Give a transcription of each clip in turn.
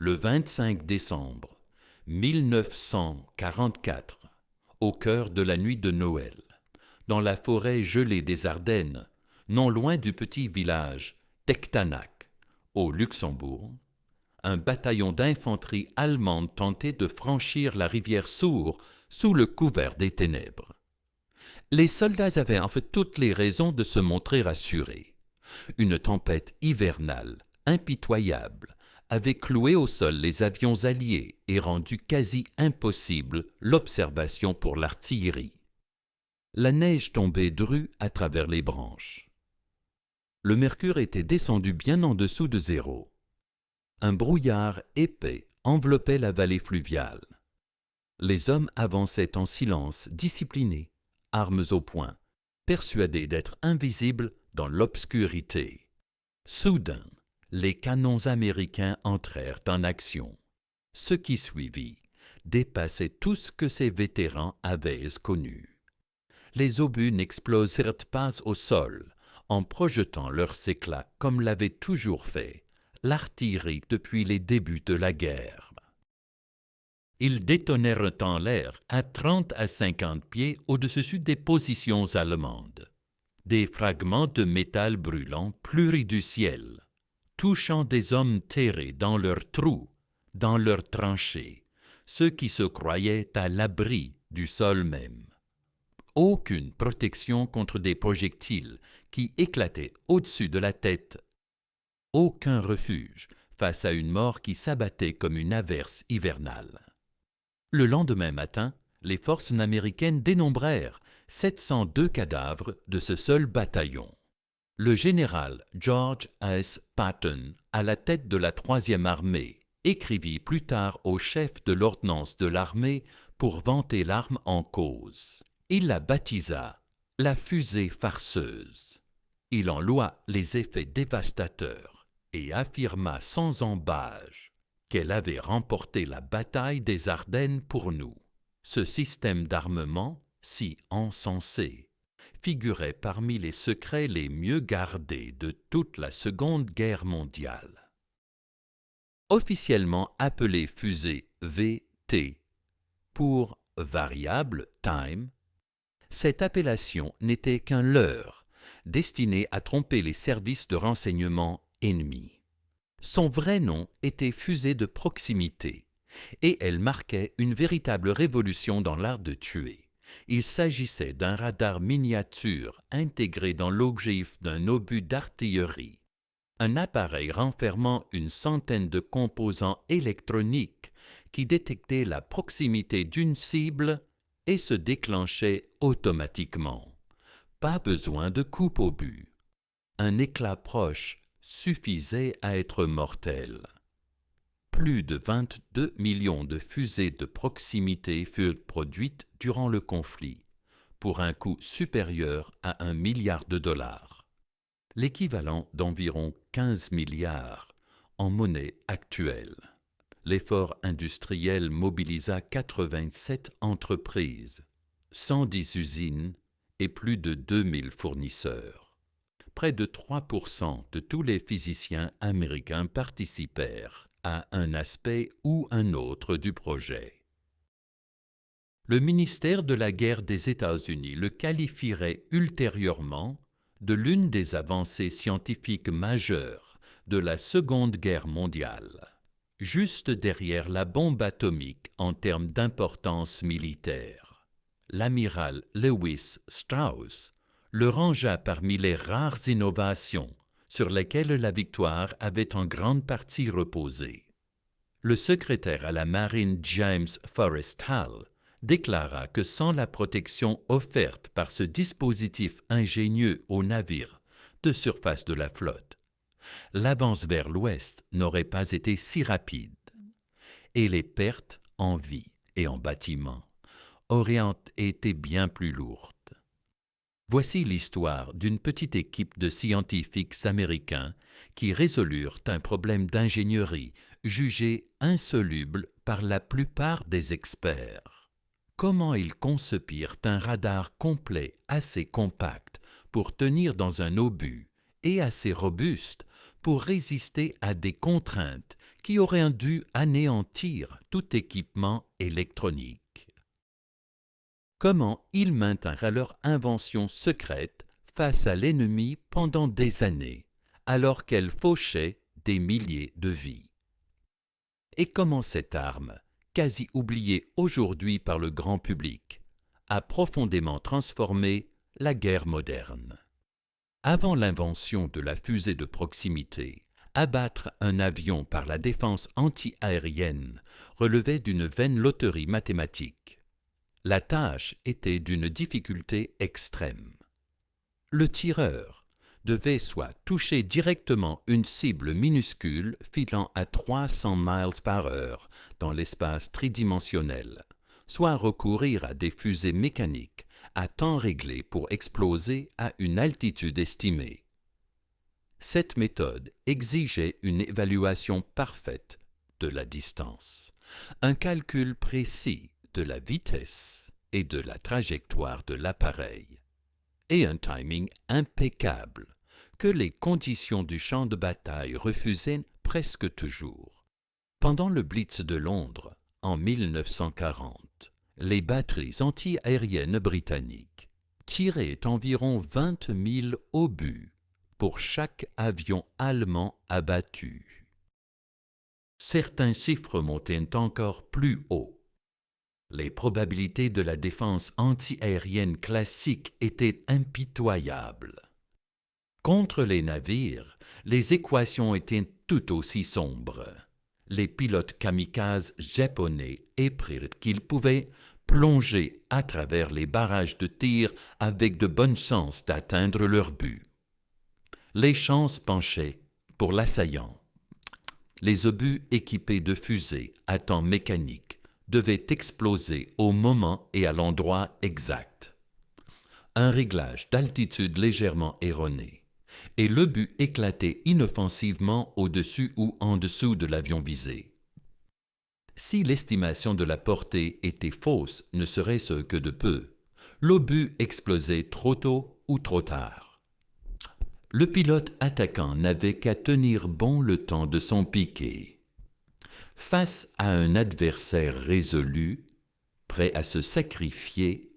le 25 décembre 1944, au cœur de la nuit de Noël, dans la forêt gelée des Ardennes, non loin du petit village Techtanack, au Luxembourg, un bataillon d'infanterie allemande tentait de franchir la rivière Sour sous le couvert des ténèbres. Les soldats avaient en fait toutes les raisons de se montrer rassurés. Une tempête hivernale, impitoyable, avait cloué au sol les avions alliés et rendu quasi impossible l'observation pour l'artillerie. La neige tombait drue à travers les branches. Le mercure était descendu bien en dessous de zéro. Un brouillard épais enveloppait la vallée fluviale. Les hommes avançaient en silence, disciplinés, armes au poing, persuadés d'être invisibles dans l'obscurité. Soudain, les canons américains entrèrent en action. Ce qui suivit dépassait tout ce que ces vétérans avaient connu. Les obus n'explosèrent pas au sol, en projetant leurs éclats comme l'avait toujours fait l'artillerie depuis les débuts de la guerre. Ils détonèrent en l'air à 30 à 50 pieds au-dessus des positions allemandes. Des fragments de métal brûlant plurent du ciel, touchant des hommes terrés dans leurs trous, dans leurs tranchées, ceux qui se croyaient à l'abri du sol même. Aucune protection contre des projectiles qui éclataient au-dessus de la tête. Aucun refuge face à une mort qui s'abattait comme une averse hivernale. Le lendemain matin, les forces américaines dénombrèrent 702 cadavres de ce seul bataillon. Le général George S. Patton, à la tête de la 3e armée, écrivit plus tard au chef de l'ordonnance de l'armée pour vanter l'arme en cause. Il la baptisa « la fusée farceuse ». Il en loua les effets dévastateurs et affirma sans ambages qu'elle avait remporté la bataille des Ardennes pour nous. Ce système d'armement, si encensé, figurait parmi les secrets les mieux gardés de toute la Seconde Guerre mondiale. Officiellement appelée fusée VT pour variable time, cette appellation n'était qu'un leurre destiné à tromper les services de renseignement ennemis. Son vrai nom était fusée de proximité, et elle marquait une véritable révolution dans l'art de tuer. Il s'agissait d'un radar miniature intégré dans l'ogive d'un obus d'artillerie, un appareil renfermant une centaine de composants électroniques qui détectaient la proximité d'une cible et se déclenchait automatiquement. Pas besoin de coupe au but. Un éclat proche suffisait à être mortel. Plus de 22 millions de fusées de proximité furent produites durant le conflit, pour un coût supérieur à $1 milliard, l'équivalent d'environ 15 milliards en monnaie actuelle. L'effort industriel mobilisa 87 entreprises, 110 usines et plus de 2000 fournisseurs. Près de 3% de tous les physiciens américains participèrent à un aspect ou un autre du projet. Le ministère de la Guerre des États-Unis le qualifierait ultérieurement de l'une des avancées scientifiques majeures de la Seconde Guerre mondiale, juste derrière la bombe atomique en termes d'importance militaire. L'amiral Lewis Strauss le rangea parmi les rares innovations sur lesquelles la victoire avait en grande partie reposé. Le secrétaire à la marine James Forrest Hall déclara que sans la protection offerte par ce dispositif ingénieux aux navires de surface de la flotte, l'avance vers l'ouest n'aurait pas été si rapide, et les pertes en vie et en bâtiments auraient été bien plus lourdes. Voici l'histoire d'une petite équipe de scientifiques américains qui résolurent un problème d'ingénierie jugé insoluble par la plupart des experts. Comment ils concepirent un radar complet assez compact pour tenir dans un obus et assez robuste pour résister à des contraintes qui auraient dû anéantir tout équipement électronique. Comment ils maintinrent leur invention secrète face à l'ennemi pendant des années, alors qu'elle fauchait des milliers de vies? Et comment cette arme, quasi oubliée aujourd'hui par le grand public, a profondément transformé la guerre moderne? Avant l'invention de la fusée de proximité, abattre un avion par la défense anti-aérienne relevait d'une vaine loterie mathématique. La tâche était d'une difficulté extrême. Le tireur devait soit toucher directement une cible minuscule filant à 300 miles par heure dans l'espace tridimensionnel, soit recourir à des fusées mécaniques à temps réglé pour exploser à une altitude estimée. Cette méthode exigeait une évaluation parfaite de la distance, un calcul précis de la vitesse et de la trajectoire de l'appareil, et un timing impeccable que les conditions du champ de bataille refusaient presque toujours. Pendant le Blitz de Londres, en 1940, les batteries anti-aériennes britanniques tiraient environ 20 000 obus pour chaque avion allemand abattu. Certains chiffres montaient encore plus haut. Les probabilités de la défense anti-aérienne classique étaient impitoyables. Contre les navires, les équations étaient tout aussi sombres. Les pilotes kamikazes japonais apprirent qu'ils pouvaient plonger à travers les barrages de tir avec de bonnes chances d'atteindre leur but. Les chances penchaient pour l'assaillant. Les obus équipés de fusées à temps mécanique devaient exploser au moment et à l'endroit exact. Un réglage d'altitude légèrement erroné, et l'obus éclatait inoffensivement au-dessus ou en dessous de l'avion visé. Si l'estimation de la portée était fausse, ne serait-ce que de peu, l'obus explosait trop tôt ou trop tard. Le pilote attaquant n'avait qu'à tenir bon le temps de son piqué. Face à un adversaire résolu, prêt à se sacrifier,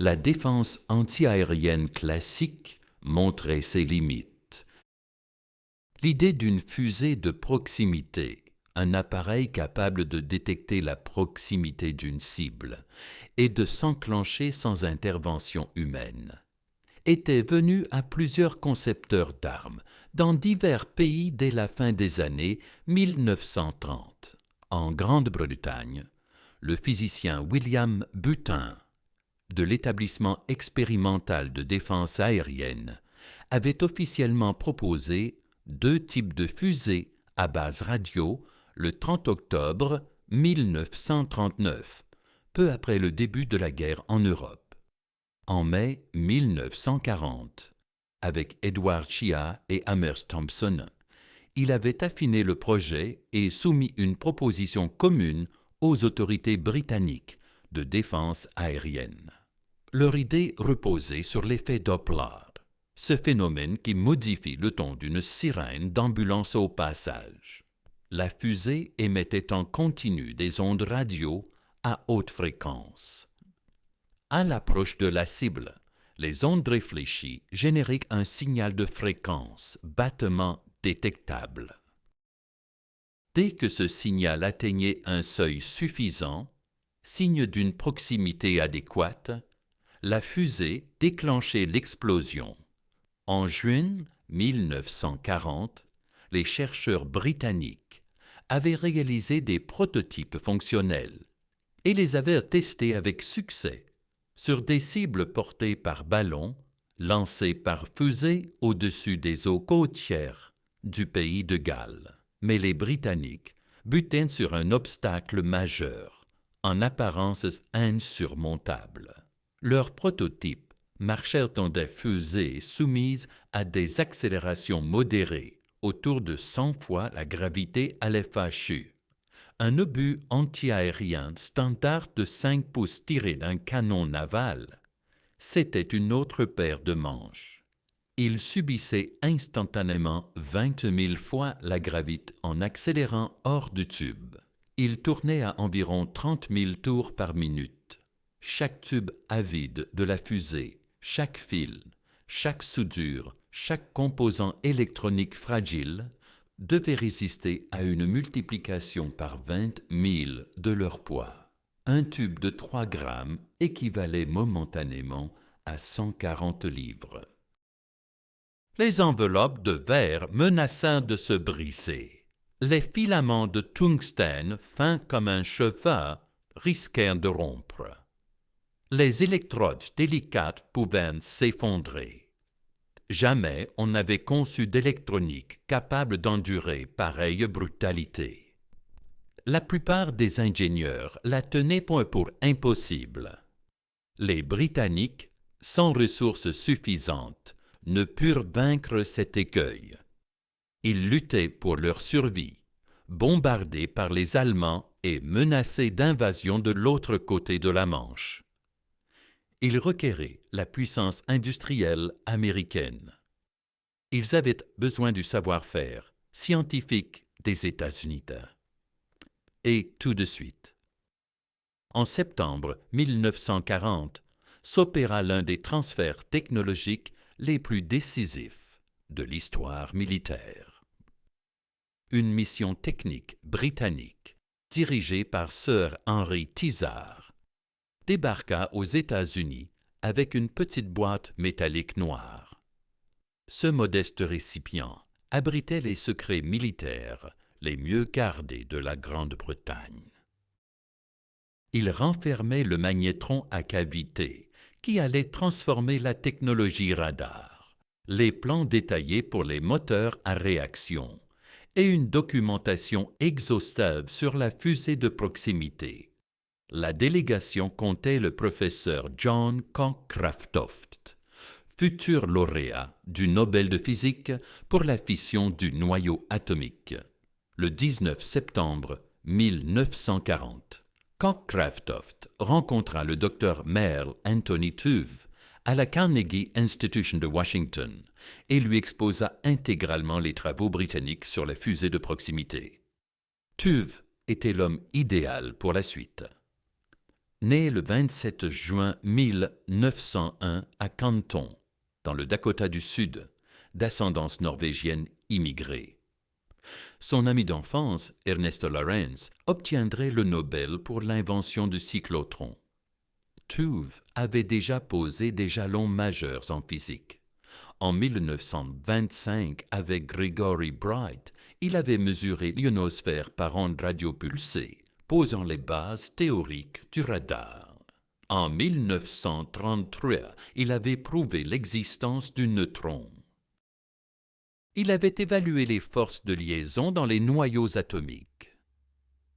la défense anti-aérienne classique montrait ses limites. L'idée d'une fusée de proximité, un appareil capable de détecter la proximité d'une cible et de s'enclencher sans intervention humaine, était venue à plusieurs concepteurs d'armes dans divers pays dès la fin des années 1930. En Grande-Bretagne, le physicien William Butin, de l'établissement expérimental de défense aérienne, avait officiellement proposé 2 types de fusées à base radio le 30 octobre 1939, peu après le début de la guerre en Europe. En mai 1940, avec Edward Chia et Amherst Thompson, il avait affiné le projet et soumis une proposition commune aux autorités britanniques de défense aérienne. Leur idée reposait sur l'effet Doppler, ce phénomène qui modifie le ton d'une sirène d'ambulance au passage. La fusée émettait en continu des ondes radio à haute fréquence. À l'approche de la cible, les ondes réfléchies généraient un signal de fréquence, battement détectable. Dès que ce signal atteignait un seuil suffisant, signe d'une proximité adéquate, la fusée déclenchait l'explosion. En juin 1940, les chercheurs britanniques avaient réalisé des prototypes fonctionnels et les avaient testés avec succès sur des cibles portées par ballon, lancées par fusée au-dessus des eaux côtières du pays de Galles. Mais les Britanniques butaient sur un obstacle majeur, en apparence insurmontable. Leurs prototypes marchèrent dans des fusées soumises à des accélérations modérées, autour de 100 fois la gravité à l'FHU. Un obus anti-aérien standard de 5 pouces tiré d'un canon naval, c'était une autre paire de manches. Il subissait instantanément 20 000 fois la gravité en accélérant hors du tube. Il tournait à environ 30 000 tours par minute. Chaque tube avide de la fusée, chaque fil, chaque soudure, chaque composant électronique fragile devait résister à une multiplication par 20 000 de leur poids. Un tube de 3 grammes équivalait momentanément à 140 livres. Les enveloppes de verre menaçaient de se briser. Les filaments de tungstène, fins comme un cheveu, risquèrent de rompre. Les électrodes délicates pouvaient s'effondrer. Jamais on n'avait conçu d'électronique capable d'endurer pareille brutalité. La plupart des ingénieurs la tenaient pour impossible. Les Britanniques, sans ressources suffisantes, ne purent vaincre cet écueil. Ils luttaient pour leur survie, bombardés par les Allemands et menacés d'invasion de l'autre côté de la Manche. Ils requéraient la puissance industrielle américaine. Ils avaient besoin du savoir-faire scientifique des États-Unis. Et tout de suite. En septembre 1940, s'opéra l'un des transferts technologiques les plus décisifs de l'histoire militaire. Une mission technique britannique, dirigée par Sir Henry Tizard, débarqua aux États-Unis avec une petite boîte métallique noire. Ce modeste récipient abritait les secrets militaires les mieux gardés de la Grande-Bretagne. Il renfermait le magnétron à cavité qui allait transformer la technologie radar, les plans détaillés pour les moteurs à réaction et une documentation exhaustive sur la fusée de proximité. La délégation comptait le professeur John Cockcroft, futur lauréat du Nobel de physique pour la fission du noyau atomique, le 19 septembre 1940. Cockcroft rencontra le docteur Merle Anthony Tuve à la Carnegie Institution de Washington et lui exposa intégralement les travaux britanniques sur la fusée de proximité. Tuve était l'homme idéal pour la suite. Né le 27 juin 1901 à Canton, dans le Dakota du Sud, d'ascendance norvégienne immigrée. Son ami d'enfance, Ernest Lawrence, obtiendrait le Nobel pour l'invention du cyclotron. Tuve avait déjà posé des jalons majeurs en physique. En 1925, avec Gregory Bright, il avait mesuré l'ionosphère par ondes radiopulsées, posant les bases théoriques du radar. En 1933, il avait prouvé l'existence du neutron. Il avait évalué les forces de liaison dans les noyaux atomiques.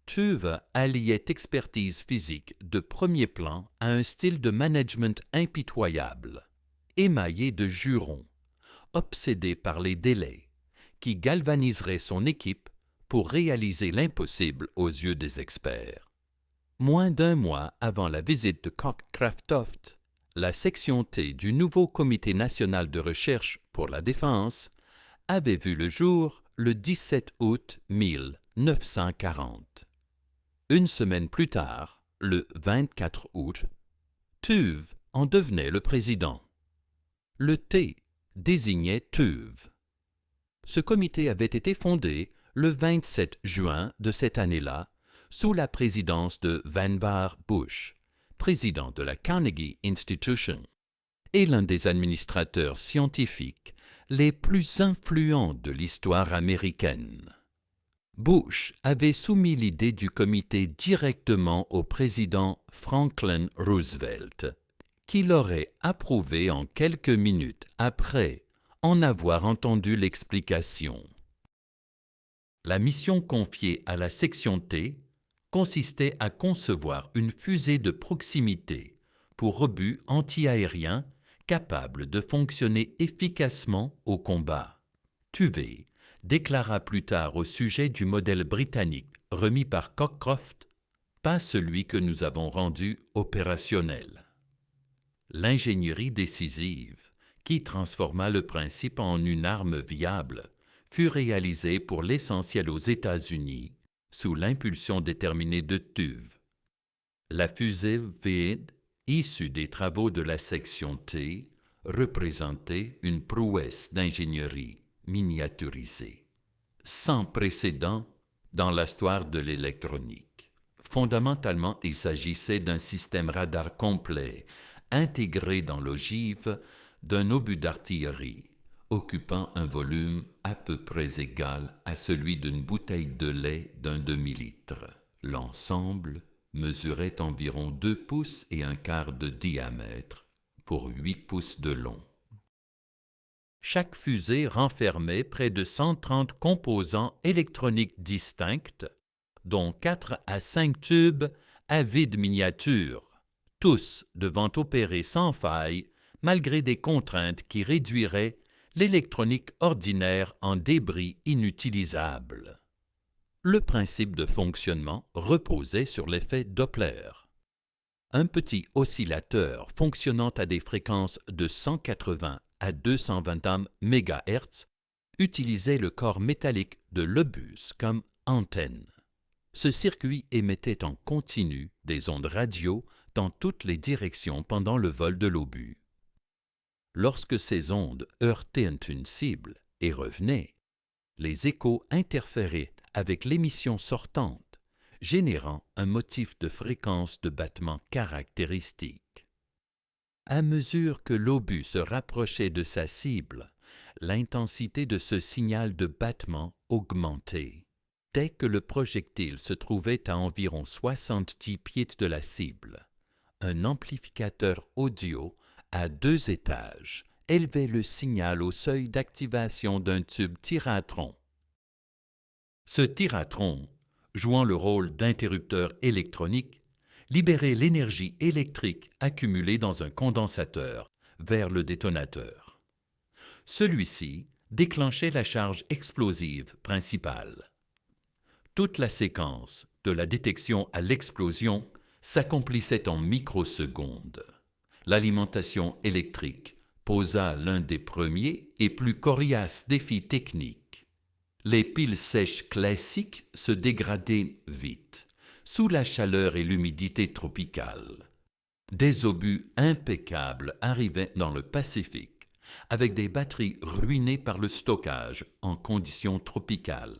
Tuve alliait expertise physique de premier plan à un style de management impitoyable, émaillé de jurons, obsédé par les délais, qui galvaniserait son équipe pour réaliser l'impossible aux yeux des experts. Moins d'un mois avant la visite de Cockcroft, la section T du nouveau Comité national de recherche pour la défense avait vu le jour le 17 août 1940. Une semaine plus tard, le 24 août, Tuve en devenait le président. Le T désignait Tuve. Ce comité avait été fondé le 27 juin de cette année-là sous la présidence de Vannevar Bush, président de la Carnegie Institution, et l'un des administrateurs scientifiques les plus influents de l'histoire américaine. Bush avait soumis l'idée du comité directement au président Franklin Roosevelt, qui l'aurait approuvé en quelques minutes après en avoir entendu l'explication. La mission confiée à la section T consistait à concevoir une fusée de proximité pour obus antiaériens capable de fonctionner efficacement au combat. Tuve déclara plus tard au sujet du modèle britannique remis par Cockcroft, pas celui que nous avons rendu opérationnel. L'ingénierie décisive qui transforma le principe en une arme viable, fut réalisé pour l'essentiel aux États-Unis, sous l'impulsion déterminée de TUV. La fusée vide, issue des travaux de la section T, représentait une prouesse d'ingénierie miniaturisée, sans précédent dans l'histoire de l'électronique. Fondamentalement, il s'agissait d'un système radar complet, intégré dans l'ogive d'un obus d'artillerie, occupant un volume à peu près égal à celui d'une bouteille de lait d'un demi-litre. L'ensemble mesurait environ 2 pouces et un quart de diamètre pour 8 pouces de long. Chaque fusée renfermait près de 130 composants électroniques distincts, dont 4 à 5 tubes à vide miniature, tous devant opérer sans faille malgré des contraintes qui réduiraient l'électronique ordinaire en débris inutilisables. Le principe de fonctionnement reposait sur l'effet Doppler. Un petit oscillateur fonctionnant à des fréquences de 180 à 220 MHz utilisait le corps métallique de l'obus comme antenne. Ce circuit émettait en continu des ondes radio dans toutes les directions pendant le vol de l'obus. Lorsque ces ondes heurtaient une cible et revenaient, les échos interféraient avec l'émission sortante, générant un motif de fréquence de battement caractéristique. À mesure que l'obus se rapprochait de sa cible, l'intensité de ce signal de battement augmentait. Dès que le projectile se trouvait à environ 70 pieds de la cible, un amplificateur audio à 2 étages élevait le signal au seuil d'activation d'un tube tiratron. Ce tiratron, jouant le rôle d'interrupteur électronique, libérait l'énergie électrique accumulée dans un condensateur vers le détonateur. Celui-ci déclenchait la charge explosive principale. Toute la séquence, de la détection à l'explosion, s'accomplissait en microsecondes. L'alimentation électrique posa l'un des premiers et plus coriaces défis techniques. Les piles sèches classiques se dégradaient vite, sous la chaleur et l'humidité tropicales. Des obus impeccables arrivaient dans le Pacifique, avec des batteries ruinées par le stockage en conditions tropicales.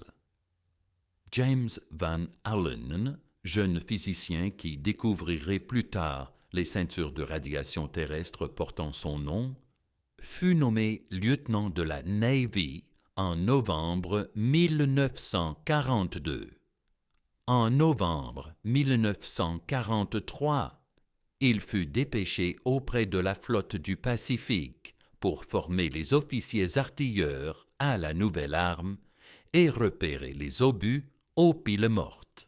James Van Allen, jeune physicien qui découvrirait plus tard les ceintures de radiation terrestre portant son nom, fut nommé lieutenant de la Navy en novembre 1942. En novembre 1943, il fut dépêché auprès de la flotte du Pacifique pour former les officiers artilleurs à la nouvelle arme et repérer les obus aux piles mortes.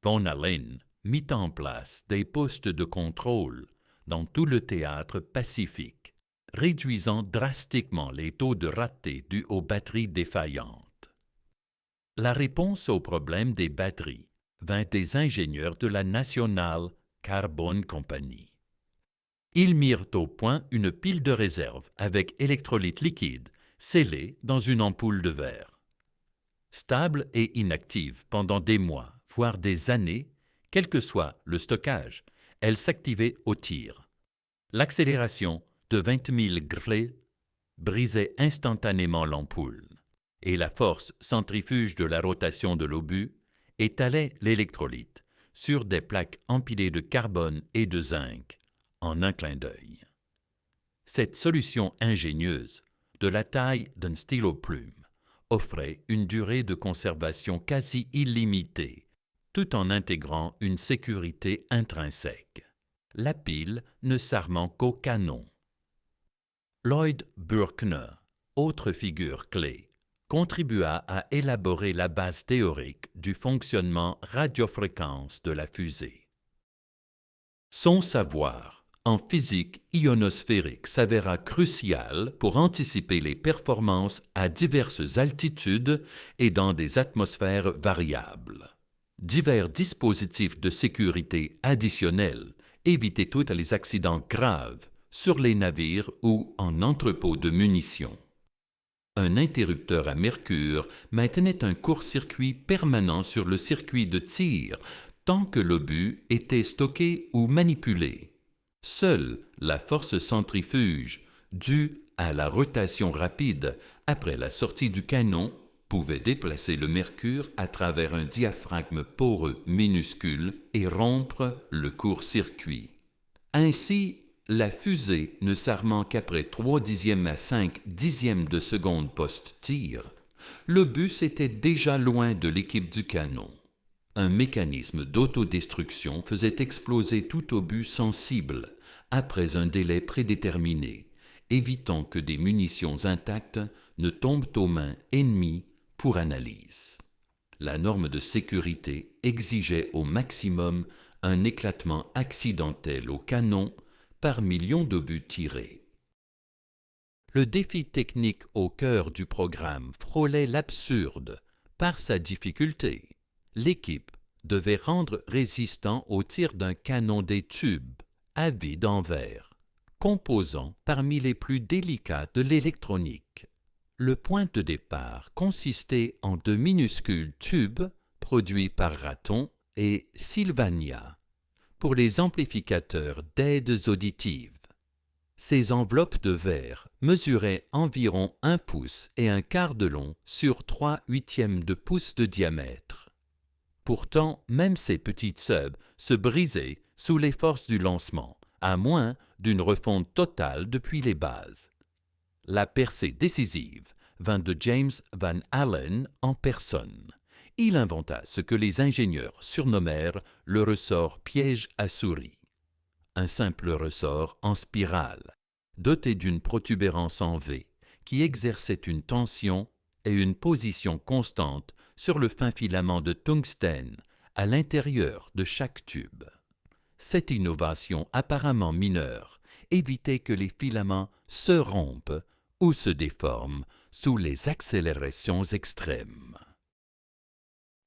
Von Allen mit en place des postes de contrôle dans tout le théâtre pacifique, réduisant drastiquement les taux de ratés dus aux batteries défaillantes. La réponse au problème des batteries vint des ingénieurs de la National Carbon Company. Ils mirent au point une pile de réserve avec électrolyte liquide scellée dans une ampoule de verre. Stable et inactive pendant des mois, voire des années, quel que soit le stockage, elle s'activait au tir. L'accélération de 20 000 grès brisait instantanément l'ampoule, et la force centrifuge de la rotation de l'obus étalait l'électrolyte sur des plaques empilées de carbone et de zinc en un clin d'œil. Cette solution ingénieuse, de la taille d'un stylo-plume, offrait une durée de conservation quasi illimitée, tout en intégrant une sécurité intrinsèque, la pile ne s'armant qu'au canon. Lloyd Buechner, autre figure clé, contribua à élaborer la base théorique du fonctionnement radiofréquence de la fusée. Son savoir en physique ionosphérique s'avéra crucial pour anticiper les performances à diverses altitudes et dans des atmosphères variables. Divers dispositifs de sécurité additionnels évitaient tous les accidents graves sur les navires ou en entrepôt de munitions. Un interrupteur à mercure maintenait un court-circuit permanent sur le circuit de tir tant que l'obus était stocké ou manipulé. Seule la force centrifuge, due à la rotation rapide après la sortie du canon, pouvait déplacer le mercure à travers un diaphragme poreux minuscule et rompre le court-circuit. Ainsi, la fusée ne s'armant qu'après 3/10 à 5/10 de seconde post-tir, l'obus était déjà loin de l'équipe du canon. Un mécanisme d'autodestruction faisait exploser tout obus sensible après un délai prédéterminé, évitant que des munitions intactes ne tombent aux mains ennemies pour analyse. La norme de sécurité exigeait au maximum un éclatement accidentel au canon par million d'obus tirés. Le défi technique au cœur du programme frôlait l'absurde par sa difficulté. L'équipe devait rendre résistant au tir d'un canon des tubes à vide en verre, composant parmi les plus délicats de l'électronique. Le point de départ consistait en de minuscules tubes produits par Raton et Sylvania pour les amplificateurs d'aides auditives. Ces enveloppes de verre mesuraient environ 1 pouce et un quart de long sur 3/8 de pouce de diamètre. Pourtant, même ces petites subs se brisaient sous les forces du lancement, à moins d'une refonte totale depuis les bases. La percée décisive vint de James Van Allen en personne. Il inventa ce que les ingénieurs surnommèrent le ressort piège à souris. Un simple ressort en spirale, doté d'une protubérance en V, qui exerçait une tension et une position constante sur le fin filament de tungstène à l'intérieur de chaque tube. Cette innovation apparemment mineure évitait que les filaments se rompent ou se déforment sous les accélérations extrêmes.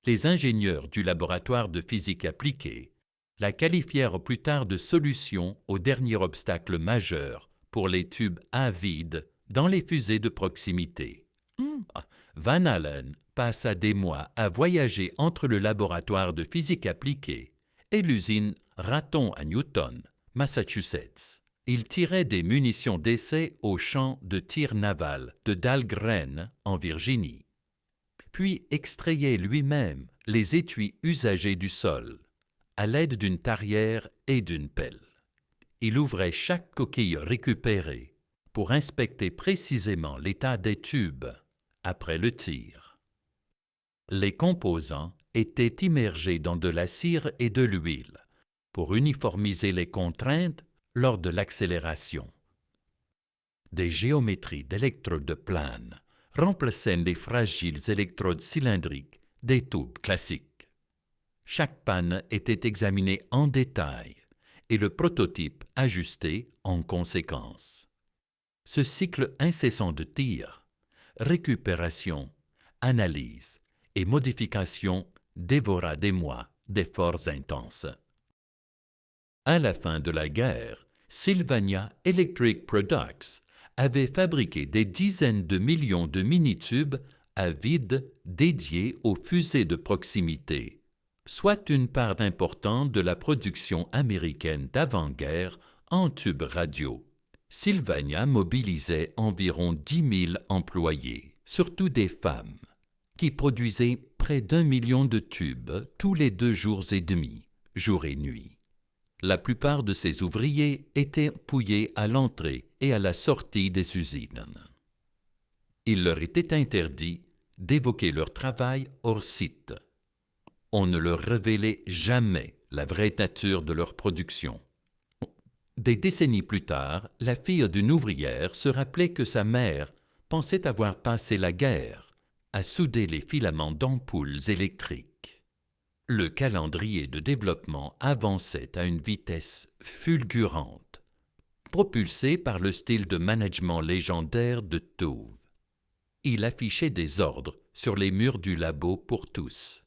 Les ingénieurs du laboratoire de physique appliquée la qualifièrent plus tard de solution au dernier obstacle majeur pour les tubes à vide dans les fusées de proximité. Van Allen passa des mois à voyager entre le laboratoire de physique appliquée et l'usine Raton à Newton, Massachusetts. Il tirait des munitions d'essai au champ de tir naval de Dahlgren en Virginie, puis extrayait lui-même les étuis usagés du sol à l'aide d'une tarière et d'une pelle. Il ouvrait chaque coquille récupérée pour inspecter précisément l'état des tubes après le tir. Les composants étaient immergés dans de la cire et de l'huile pour uniformiser les contraintes lors de l'accélération. Des géométries d'électrodes planes remplaçaient les fragiles électrodes cylindriques des tubes classiques. Chaque panne était examinée en détail et le prototype ajusté en conséquence. Ce cycle incessant de tir, récupération, analyse et modification dévora des mois d'efforts intenses. À la fin de la guerre, Sylvania Electric Products avait fabriqué des dizaines de millions de mini-tubes à vide dédiés aux fusées de proximité, soit une part importante de la production américaine d'avant-guerre en tubes radio. Sylvania mobilisait environ 10 000 employés, surtout des femmes, qui produisaient près d'1 million de tubes tous les 2 jours et demi, jour et nuit. La plupart de ces ouvriers étaient pouillés à l'entrée et à la sortie des usines. Il leur était interdit d'évoquer leur travail hors site. On ne leur révélait jamais la vraie nature de leur production. Des décennies plus tard, la fille d'une ouvrière se rappelait que sa mère pensait avoir passé la guerre à souder les filaments d'ampoules électriques. Le calendrier de développement avançait à une vitesse fulgurante, propulsé par le style de management légendaire de Tuve. Il affichait des ordres sur les murs du labo pour tous.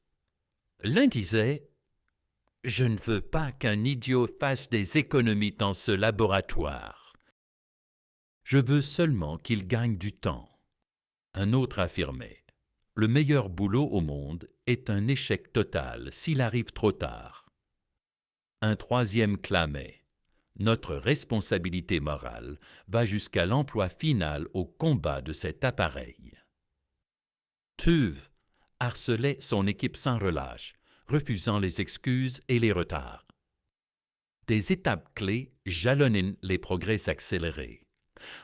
L'un disait « Je ne veux pas qu'un idiot fasse des économies dans ce laboratoire. Je veux seulement qu'il gagne du temps. Un autre affirmait: le meilleur boulot au monde est un échec total s'il arrive trop tard. Un troisième clamait: notre responsabilité morale va jusqu'à l'emploi final au combat de cet appareil. Tuve harcelait son équipe sans relâche, refusant les excuses et les retards. Des étapes clés jalonnent les progrès accélérés.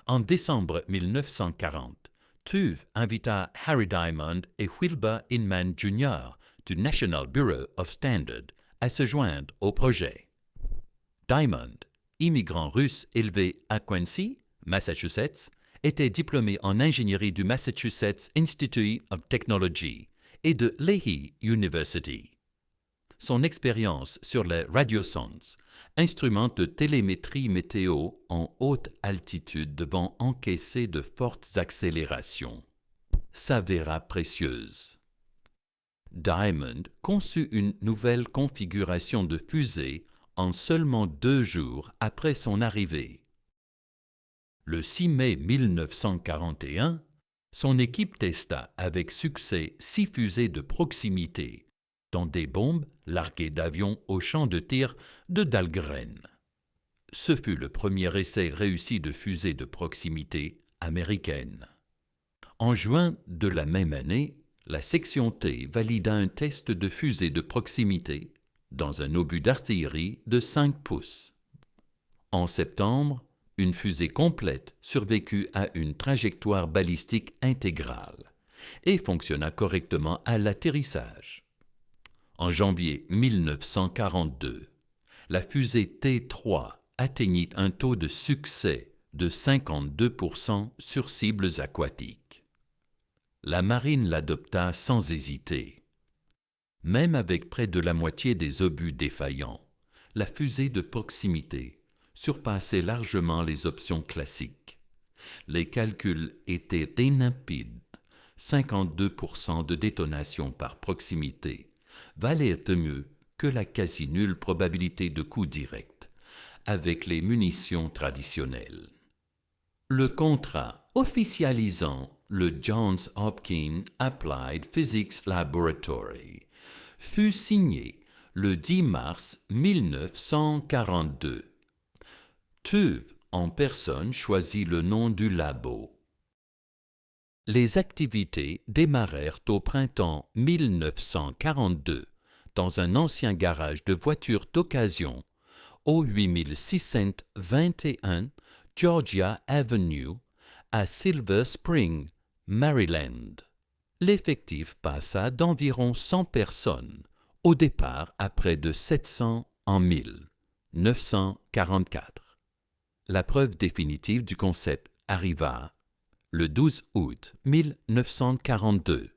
En décembre 1940, Tuve invita Harry Diamond et Wilbur Inman Jr. du National Bureau of Standards à se joindre au projet. Diamond, immigrant russe élevé à Quincy, Massachusetts, était diplômé en ingénierie du Massachusetts Institute of Technology et de Leahy University. Son expérience sur les radiosondes, instruments de télémétrie météo en haute altitude devant encaisser de fortes accélérations, s'avéra précieuse. Diamond conçut une nouvelle configuration de fusée en seulement 2 jours après son arrivée. Le 6 mai 1941, son équipe testa avec succès 6 fusées de proximité, dont des bombes larguées d'avions au champ de tir de Dahlgren. Ce fut le premier essai réussi de fusée de proximité américaine. En juin de la même année, la section T valida un test de fusée de proximité dans un obus d'artillerie de 5 pouces. En septembre, une fusée complète survécut à une trajectoire balistique intégrale et fonctionna correctement à l'atterrissage. En janvier 1942, la fusée T3 atteignit un taux de succès de 52% sur cibles aquatiques. La marine l'adopta sans hésiter. Même avec près de la moitié des obus défaillants, la fusée de proximité surpassait largement les options classiques. Les calculs étaient limpides. 52% de détonation par proximité valait mieux que la quasi nulle probabilité de coup direct avec les munitions traditionnelles. Le contrat officialisant le Johns Hopkins Applied Physics Laboratory fut signé le 10 mars 1942. Tuve en personne choisit le nom du labo. Les activités démarrèrent au printemps 1942 dans un ancien garage de voitures d'occasion au 8621 Georgia Avenue à Silver Spring, Maryland. L'effectif passa d'environ 100 personnes au départ à près de 700 en 1944. La preuve définitive du concept arriva le 12 août 1942.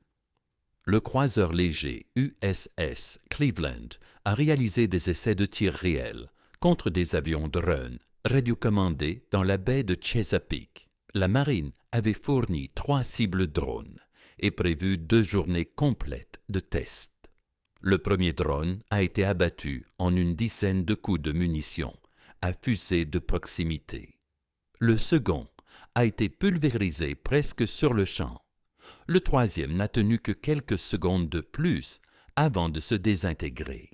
Le croiseur léger USS Cleveland a réalisé des essais de tir réels contre des avions drone radiocommandés dans la baie de Chesapeake. La marine avait fourni 3 cibles drones et prévu 2 journées complètes de tests. Le premier drone a été abattu en une dizaine de coups de munitions à fusée de proximité. Le second a été pulvérisé presque sur le champ. Le troisième n'a tenu que quelques secondes de plus avant de se désintégrer.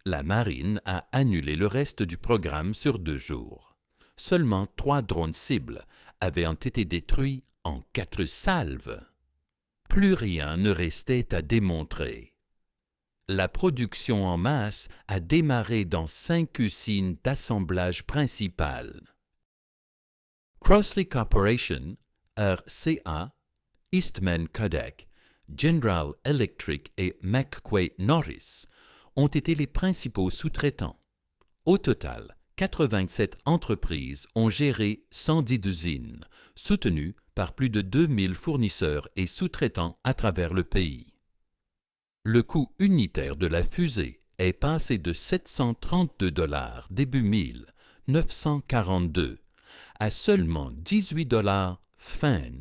La marine a annulé le reste du programme sur 2 jours. Seulement 3 drones cibles avaient été détruits en 4 salves. Plus rien ne restait à démontrer. La production en masse a démarré dans 5 usines d'assemblage principales. Crossley Corporation, RCA, Eastman Kodak, General Electric et McQuay Norris ont été les principaux sous-traitants. Au total, 87 entreprises ont géré 110 usines, soutenues par plus de 2000 fournisseurs et sous-traitants à travers le pays. Le coût unitaire de la fusée est passé de 732 $ début 1942 à seulement 18 $ fin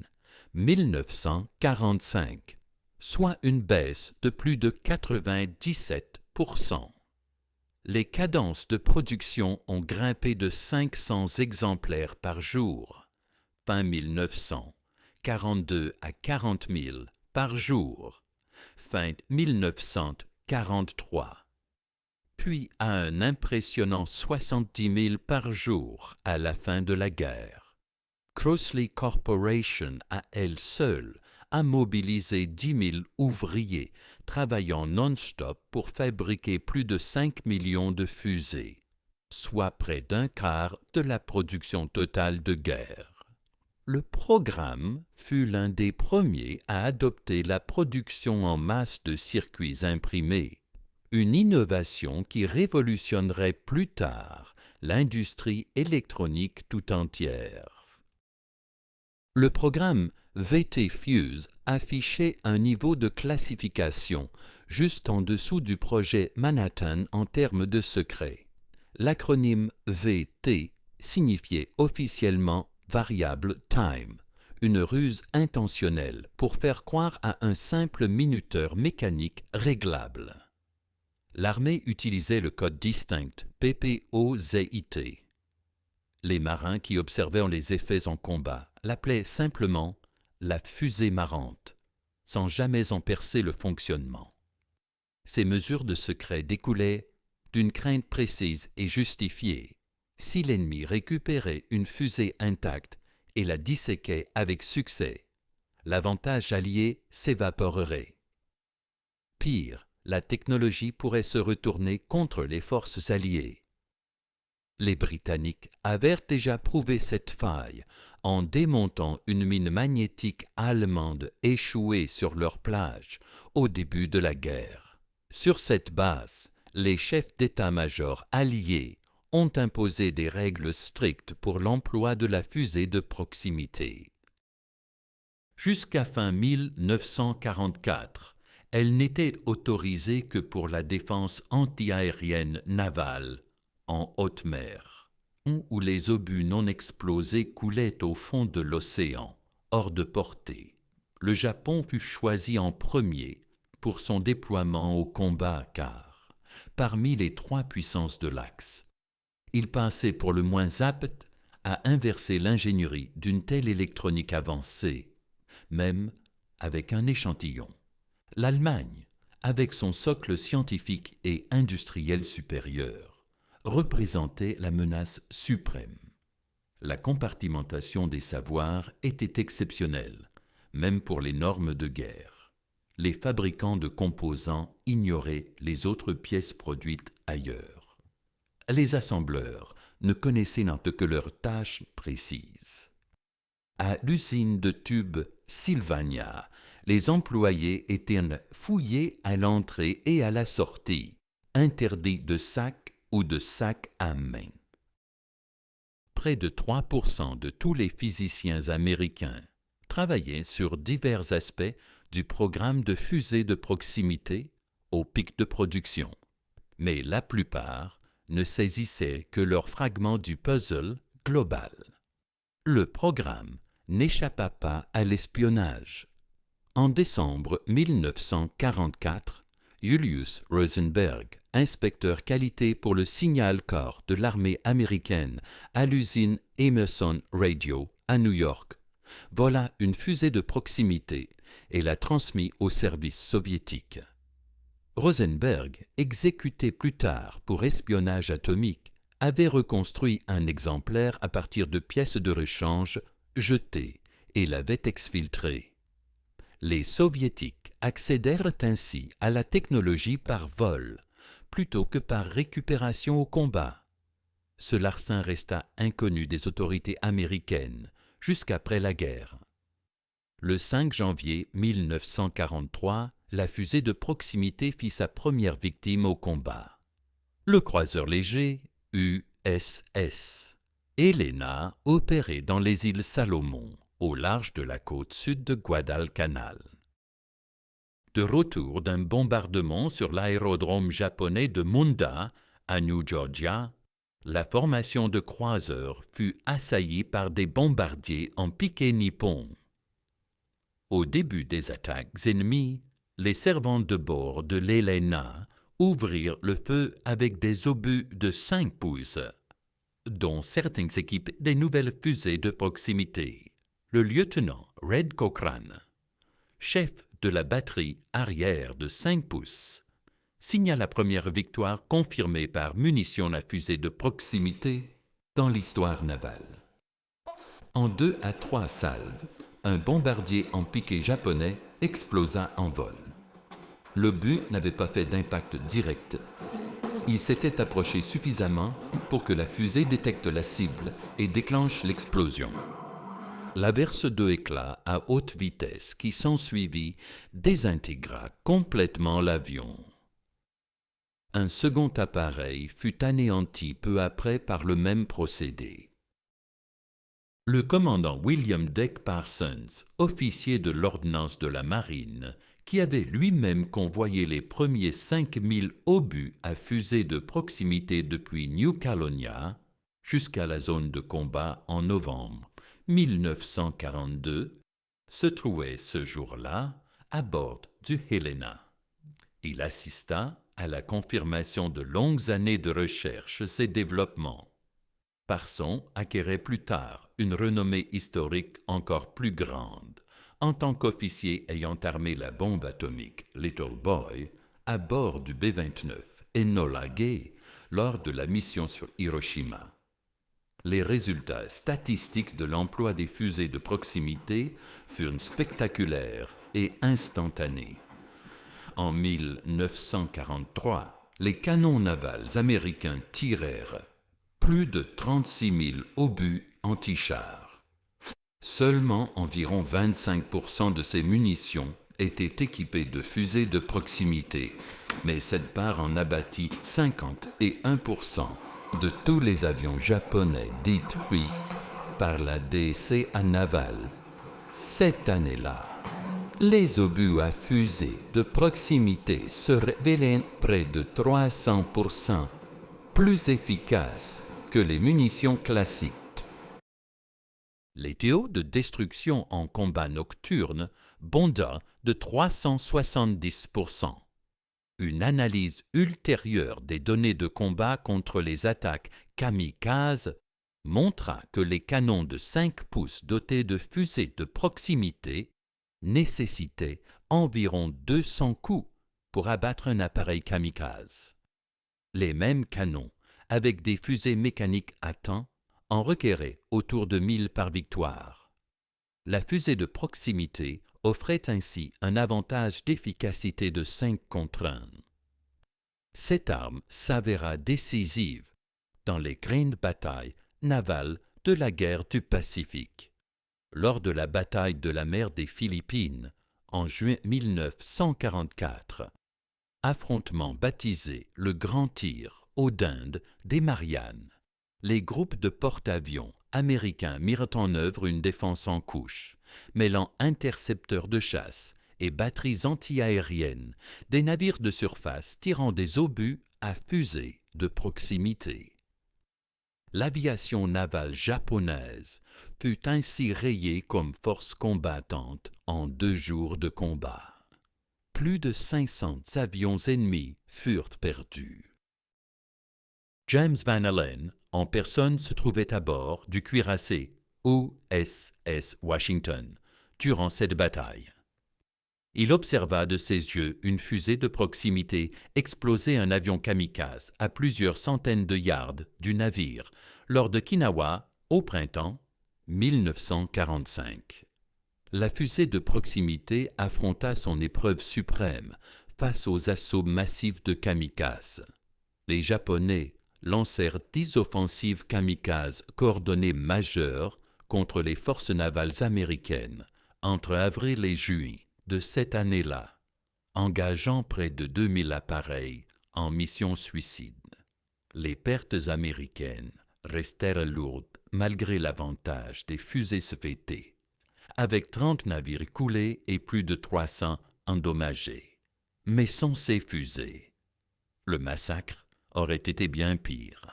1945, soit une baisse de plus de 97%. Les cadences de production ont grimpé de 500 exemplaires par jour fin 1900, 42 à 40 000 par jour, fin 1943, puis à un impressionnant 70 000 par jour à la fin de la guerre. Crossley Corporation, à elle seule, a mobilisé 10 000 ouvriers travaillant non-stop pour fabriquer plus de 5 millions de fusées, soit près d'un quart de la production totale de guerre. Le programme fut l'un des premiers à adopter la production en masse de circuits imprimés, une innovation qui révolutionnerait plus tard l'industrie électronique tout entière. Le programme VT Fuse affichait un niveau de classification juste en dessous du projet Manhattan en termes de secret. L'acronyme VT signifiait officiellement Variable Time, une ruse intentionnelle pour faire croire à un simple minuteur mécanique réglable. L'armée utilisait le code distinct PPOZIT. Les marins qui observaient les effets en combat l'appelaient simplement la fusée marrante, sans jamais en percer le fonctionnement. Ces mesures de secret découlaient d'une crainte précise et justifiée. Si l'ennemi récupérait une fusée intacte et la disséquait avec succès, l'avantage allié s'évaporerait. Pire, la technologie pourrait se retourner contre les forces alliées. Les Britanniques avaient déjà prouvé cette faille en démontant une mine magnétique allemande échouée sur leur plage au début de la guerre. Sur cette base, les chefs d'état-major alliés ont imposé des règles strictes pour l'emploi de la fusée de proximité. Jusqu'à fin 1944, elle n'était autorisée que pour la défense antiaérienne navale en haute mer, où les obus non explosés coulaient au fond de l'océan, hors de portée. Le Japon fut choisi en premier pour son déploiement au combat car, parmi les trois puissances de l'Axe, il pensait pour le moins apte à inverser l'ingénierie d'une telle électronique avancée, même avec un échantillon. L'Allemagne, avec son socle scientifique et industriel supérieur, représentait la menace suprême. La compartimentation des savoirs était exceptionnelle, même pour les normes de guerre. Les fabricants de composants ignoraient les autres pièces produites ailleurs. Les assembleurs ne connaissaient que leur tâche précise. À l'usine de tubes Sylvania, les employés étaient fouillés à l'entrée et à la sortie, interdits de sac ou de sac à main. Près de 3% de tous les physiciens américains travaillaient sur divers aspects du programme de fusée de proximité au pic de production, mais la plupart ne saisissaient que leurs fragments du puzzle global. Le programme n'échappa pas à l'espionnage. En décembre 1944, Julius Rosenberg, inspecteur qualité pour le Signal Corps de l'armée américaine à l'usine Emerson Radio à New York, vola une fusée de proximité et la transmit au service soviétique. Rosenberg, exécuté plus tard pour espionnage atomique, avait reconstruit un exemplaire à partir de pièces de rechange jetées et l'avait exfiltré. Les Soviétiques accédèrent ainsi à la technologie par vol, plutôt que par récupération au combat. Ce larcin resta inconnu des autorités américaines jusqu'après la guerre. Le 5 janvier 1943, la fusée de proximité fit sa première victime au combat. Le croiseur léger USS Helena opérait dans les îles Salomon, au large de la côte sud de Guadalcanal. De retour d'un bombardement sur l'aérodrome japonais de Munda, à New Georgia, la formation de croiseurs fut assaillie par des bombardiers en piqué nippon. Au début des attaques ennemies, les servantes de bord de l'Helena ouvrirent le feu avec des obus de 5 pouces, dont certains équipent des nouvelles fusées de proximité. le lieutenant Red Cochrane, chef de la batterie arrière de 5 pouces, signa la première victoire confirmée par munitions à fusée de proximité dans l'histoire navale. En 2 à 3 salves, un bombardier en piqué japonais explosa en vol. L'obus n'avait pas fait d'impact direct. Il s'était approché suffisamment pour que la fusée détecte la cible et déclenche l'explosion. L'averse d'éclats à haute vitesse qui s'ensuivit désintégra complètement l'avion. Un second appareil fut anéanti peu après par le même procédé. Le commandant William Deck Parsons, officier de l'ordnance de la marine, qui avait lui-même convoyé les premiers 5000 obus à fusée de proximité depuis New Caledonia jusqu'à la zone de combat en novembre 1942, se trouvait ce jour-là à bord du Helena. Il assista à la confirmation de longues années de recherches et développement. Parsons acquérait plus tard une renommée historique encore plus grande en tant qu'officier ayant armé la bombe atomique Little Boy à bord du B-29 Enola Gay lors de la mission sur Hiroshima. Les résultats statistiques de l'emploi des fusées de proximité furent spectaculaires et instantanés. En 1943, les canons navals américains tirèrent plus de 36 000 obus anti-chars. Seulement environ 25% de ces munitions étaient équipées de fusées de proximité, mais cette part en abattit 51% de tous les avions japonais détruits par la DCA navale. Cette année-là, les obus à fusée de proximité se révélaient près de 300% plus efficaces que les munitions classiques. Les taux de destruction en combat nocturne bonda de 370%. Une analyse ultérieure des données de combat contre les attaques kamikazes montra que les canons de 5 pouces dotés de fusées de proximité nécessitaient environ 200 coups pour abattre un appareil kamikaze. Les mêmes canons, avec des fusées mécaniques à temps, en requéraient autour de 1000 par victoire. La fusée de proximité offrait ainsi un avantage d'efficacité de 5 contre 1. Cette arme s'avéra décisive dans les grandes batailles navales de la guerre du Pacifique. Lors de la bataille de la mer des Philippines, en juin 1944, affrontement baptisé le Grand Tir aux Dindes des Mariannes, les groupes de porte-avions américains mirent en œuvre une défense en couche, mêlant intercepteurs de chasse et batteries antiaériennes, des navires de surface tirant des obus à fusée de proximité. L'aviation navale japonaise fut ainsi rayée comme force combattante en 2 jours de combat. Plus de 500 avions ennemis furent perdus. James Van Allen, en personne, se trouvait à bord du cuirassé USS Washington durant cette bataille. Il observa de ses yeux une fusée de proximité exploser un avion kamikaze à plusieurs centaines de yards du navire lors d'Okinawa au printemps 1945. La fusée de proximité affronta son épreuve suprême face aux assauts massifs de kamikazes. Les Japonais lancèrent 10 offensives kamikazes coordonnées majeures contre les forces navales américaines entre avril et juillet de cette année-là, engageant près de 2000 appareils en mission suicide. Les pertes américaines restèrent lourdes malgré l'avantage des fusées svétées, avec 30 navires coulés et plus de 300 endommagés. Mais sans ces fusées, le massacre aurait été bien pire.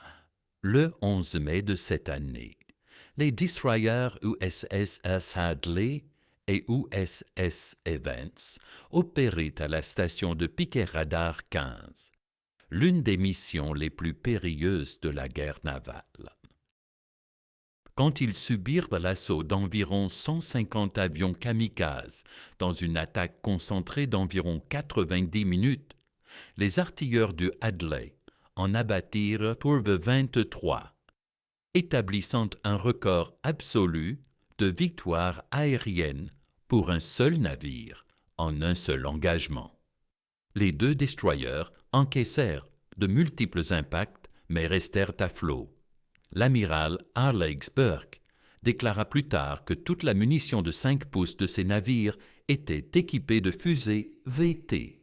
Le 11 mai de cette année, les destroyers USS Hadley et USS Evans opéraient à la station de piquet radar 15, l'une des missions les plus périlleuses de la guerre navale. quand ils subirent l'assaut d'environ 150 avions kamikazes dans une attaque concentrée d'environ 90 minutes, les artilleurs du Hadley en abattirent pour 23, établissant un record absolu de victoires aériennes pour un seul navire en un seul engagement. Les deux destroyers encaissèrent de multiples impacts mais restèrent à flot. L'amiral Harlegs Burke déclara plus tard que toute la munition de 5 pouces de ces navires était équipée de fusées VT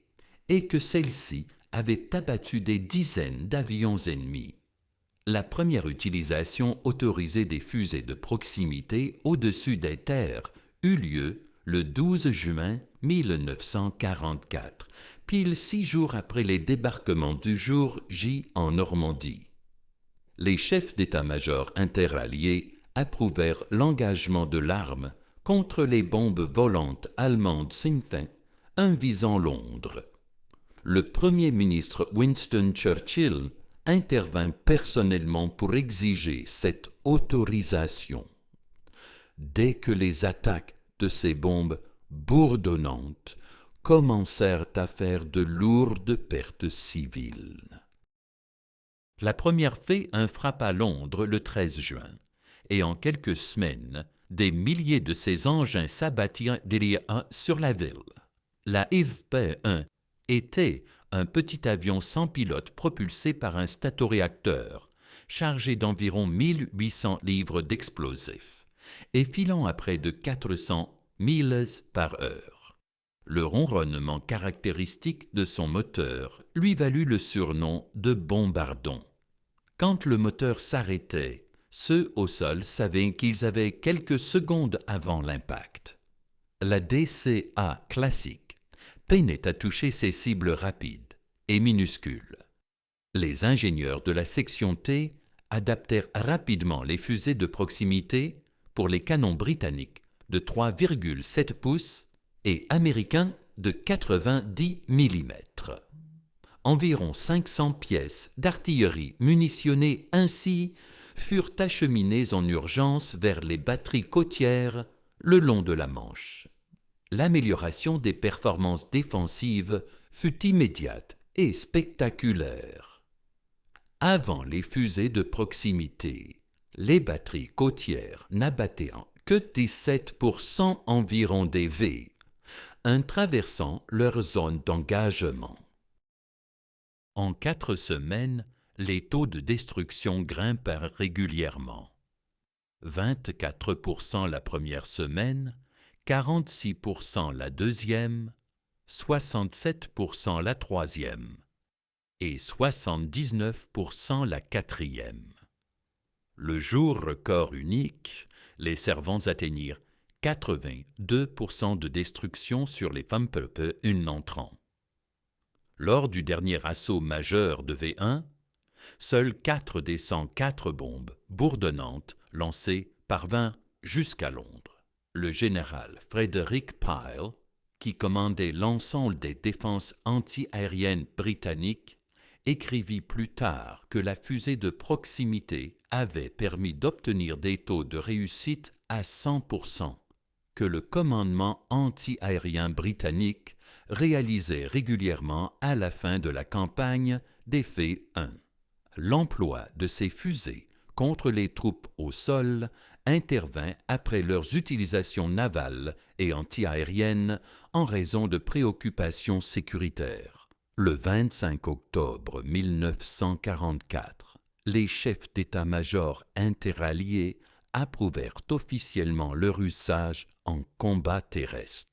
et que celles-ci avaient abattu des dizaines d'avions ennemis. La première utilisation autorisée des fusées de proximité au-dessus des terres eut lieu le 12 juin 1944, pile 6 jours après les débarquements du jour J en Normandie. Les chefs d'état-major interalliés approuvèrent l'engagement de l'arme contre les bombes volantes allemandes Sinthin, un visant Londres. Le premier ministre Winston Churchill intervint personnellement pour exiger cette autorisation. Dès que les attaques de ces bombes bourdonnantes commencèrent à faire de lourdes pertes civiles. La première fait un frappe à Londres le 13 juin, et en quelques semaines, des milliers de ces engins s'abattirent sur la ville. La IV-1 était un petit avion sans pilote propulsé par un statoréacteur, chargé d'environ 1800 livres d'explosifs, et filant à près de 400 milles par heure. Le ronronnement caractéristique de son moteur lui valut le surnom de bombardon. Quand le moteur s'arrêtait, ceux au sol savaient qu'ils avaient quelques secondes avant l'impact. La DCA classique peinait à toucher ces cibles rapides et minuscules. Les ingénieurs de la section T adaptèrent rapidement les fusées de proximité pour les canons britanniques de 3,7 pouces et américains de 90 mm. Environ 500 pièces d'artillerie munitionnées ainsi furent acheminées en urgence vers les batteries côtières le long de la Manche. L'amélioration des performances défensives fut immédiate et spectaculaire. Avant les fusées de proximité, les batteries côtières n'abattaient que 17% environ des V, en traversant leur zone d'engagement. En 4 semaines, les taux de destruction grimpèrent régulièrement. 24% la première semaine, 46% la deuxième, 67% la troisième et 79% la quatrième. Le jour record unique, les servants atteignirent 82% de destruction sur les Pumperpe une entrant. Lors du dernier assaut majeur de V1, seules 4 des 104 bombes bourdonnantes lancées parvinrent jusqu'à Londres. Le général Frederick Pyle, qui commandait l'ensemble des défenses anti-aériennes britanniques, écrivit plus tard que la fusée de proximité avait permis d'obtenir des taux de réussite à 100%, que le commandement anti-aérien britannique réalisait régulièrement à la fin de la campagne d'effet 1. L'emploi de ces fusées contre les troupes au sol intervint après leurs utilisations navales et anti-aériennes en raison de préoccupations sécuritaires. Le 25 octobre 1944, les chefs d'état-major interalliés approuvèrent officiellement leur usage en combat terrestre.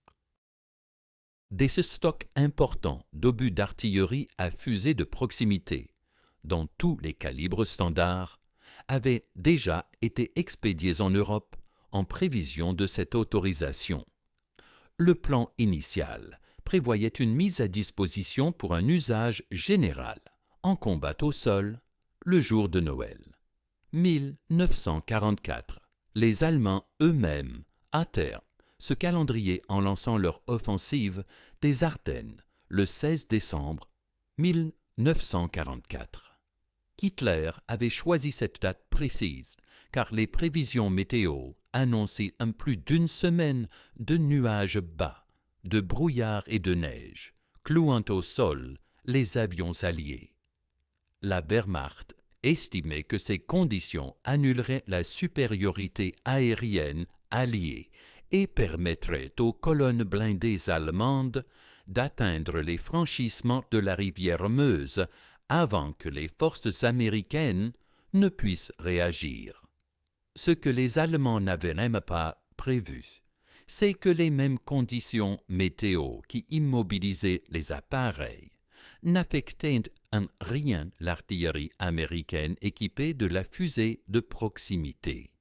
Des stocks importants d'obus d'artillerie à fusées de proximité, dans tous les calibres standards, avaient déjà été expédiés en Europe en prévision de cette autorisation. Le plan initial prévoyait une mise à disposition pour un usage général en combat au sol le jour de Noël. 1944, les Allemands eux-mêmes hâtèrent ce calendrier en lançant leur offensive des Ardennes le 16 décembre 1944. Hitler avait choisi cette date précises, car les prévisions météo annonçaient en plus d'une semaine de nuages bas, de brouillard et de neige, clouant au sol les avions alliés. La Wehrmacht estimait que ces conditions annuleraient la supériorité aérienne alliée et permettraient aux colonnes blindées allemandes d'atteindre les franchissements de la rivière Meuse avant que les forces américaines ne puissent réagir. Ce que les Allemands n'avaient même pas prévu, c'est que les mêmes conditions météo qui immobilisaient les appareils n'affectaient en rien l'artillerie américaine équipée de la fusée de proximité.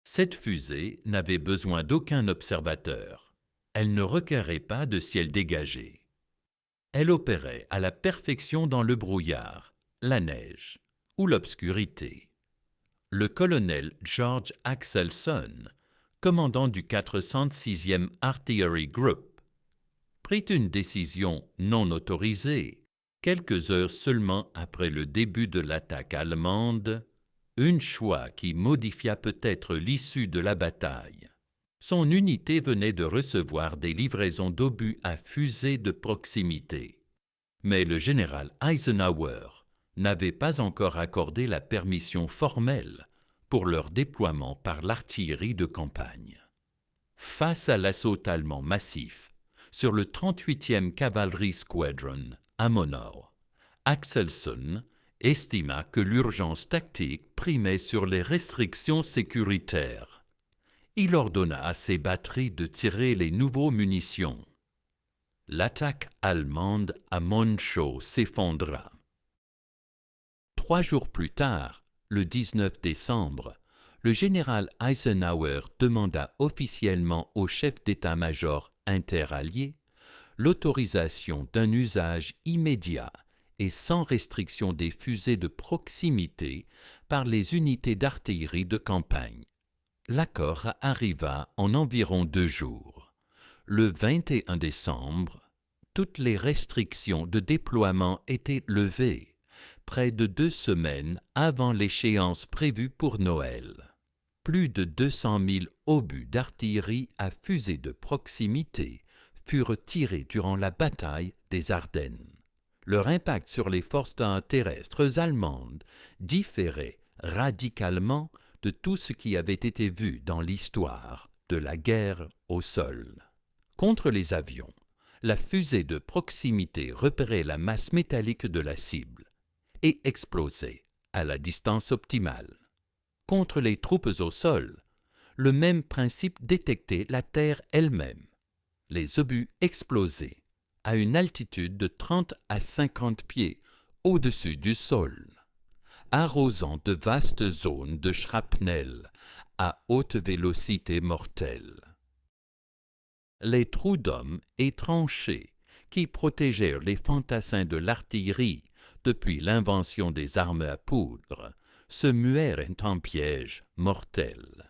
Cette fusée n'avait besoin d'aucun observateur. Elle ne requérait pas de ciel dégagé. Elle opérait à la perfection dans le brouillard, la neige ou l'obscurité. Le colonel George Axelson, commandant du 406e Artillery Group, prit une décision non autorisée, quelques heures seulement après le début de l'attaque allemande, un choix qui modifia peut-être l'issue de la bataille. Son unité venait de recevoir des livraisons d'obus à fusée de proximité, mais le général Eisenhower n'avait pas encore accordé la permission formelle pour leur déploiement par l'artillerie de campagne. Face à l'assaut allemand massif sur le 38e Cavalry Squadron à Monau, Axelson estima que l'urgence tactique primait sur les restrictions sécuritaires. Il ordonna à ses batteries de tirer les nouveaux munitions. L'attaque allemande à Monschau s'effondra. 3 jours plus tard, le 19 décembre, le général Eisenhower demanda officiellement au chef d'état-major interallié l'autorisation d'un usage immédiat et sans restriction des fusées de proximité par les unités d'artillerie de campagne. L'accord arriva en environ 2 jours. Le 21 décembre, toutes les restrictions de déploiement étaient levées, près de 2 semaines avant l'échéance prévue pour Noël. Plus de 200 000 obus d'artillerie à fusées de proximité furent tirés durant la bataille des Ardennes. Leur impact sur les forces terrestres allemandes différait radicalement de tout ce qui avait été vu dans l'histoire de la guerre au sol. Contre les avions, la fusée de proximité repérait la masse métallique de la cible et explosait à la distance optimale. Contre les troupes au sol, le même principe détectait la terre elle-même. Les obus explosaient à une altitude de 30 à 50 pieds au-dessus du sol, arrosant de vastes zones de shrapnel à haute vélocité mortelle. Les trous d'hommes et tranchées qui protégèrent les fantassins de l'artillerie depuis l'invention des armes à poudre se muèrent en pièges mortels.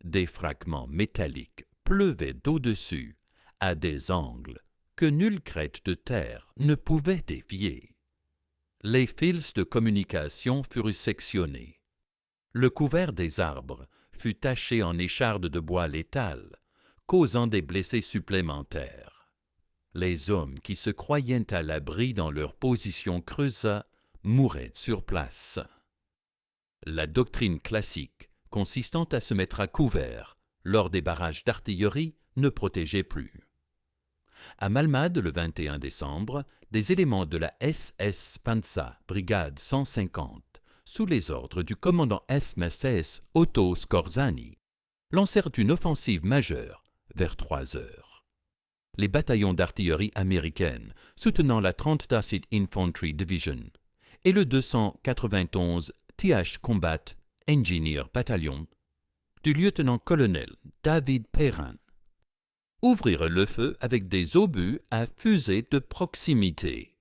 Des fragments métalliques pleuvaient d'au-dessus à des angles que nulle crête de terre ne pouvait dévier. Les fils de communication furent sectionnés. Le couvert des arbres fut taché en écharde de bois létal, causant des blessés supplémentaires. Les hommes qui se croyaient à l'abri dans leur position creusa mouraient sur place. La doctrine classique, consistant à se mettre à couvert lors des barrages d'artillerie, ne protégeait plus. À Malmade, le 21 décembre, des éléments de la SS Panzer, brigade 150, sous les ordres du commandant SS Otto Skorzeny, lancèrent une offensive majeure vers 3 heures. Les bataillons d'artillerie américaine soutenant la 30th Infantry Division et le 291 TH Combat Engineer Battalion du lieutenant-colonel David Perrin ouvrirent le feu avec des obus à fusée de proximité.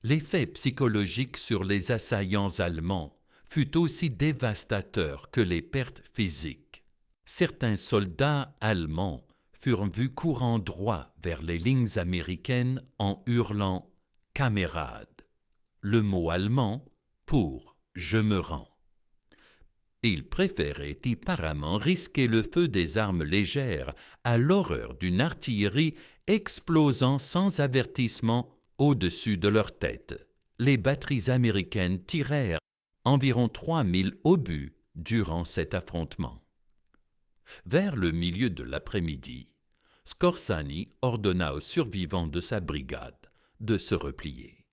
L'effet psychologique sur les assaillants allemands fut aussi dévastateur que les pertes physiques. Certains soldats allemands furent vus courant droit vers les lignes américaines en hurlant « camarades », le mot allemand pour « je me rends. Ils préféraient apparemment risquer le feu des armes légères à l'horreur d'une artillerie explosant sans avertissement au-dessus de leur tête. Les batteries américaines tirèrent environ 3000 obus durant cet affrontement. Vers le milieu de l'après-midi, Scorsani ordonna aux survivants de sa brigade de se replier.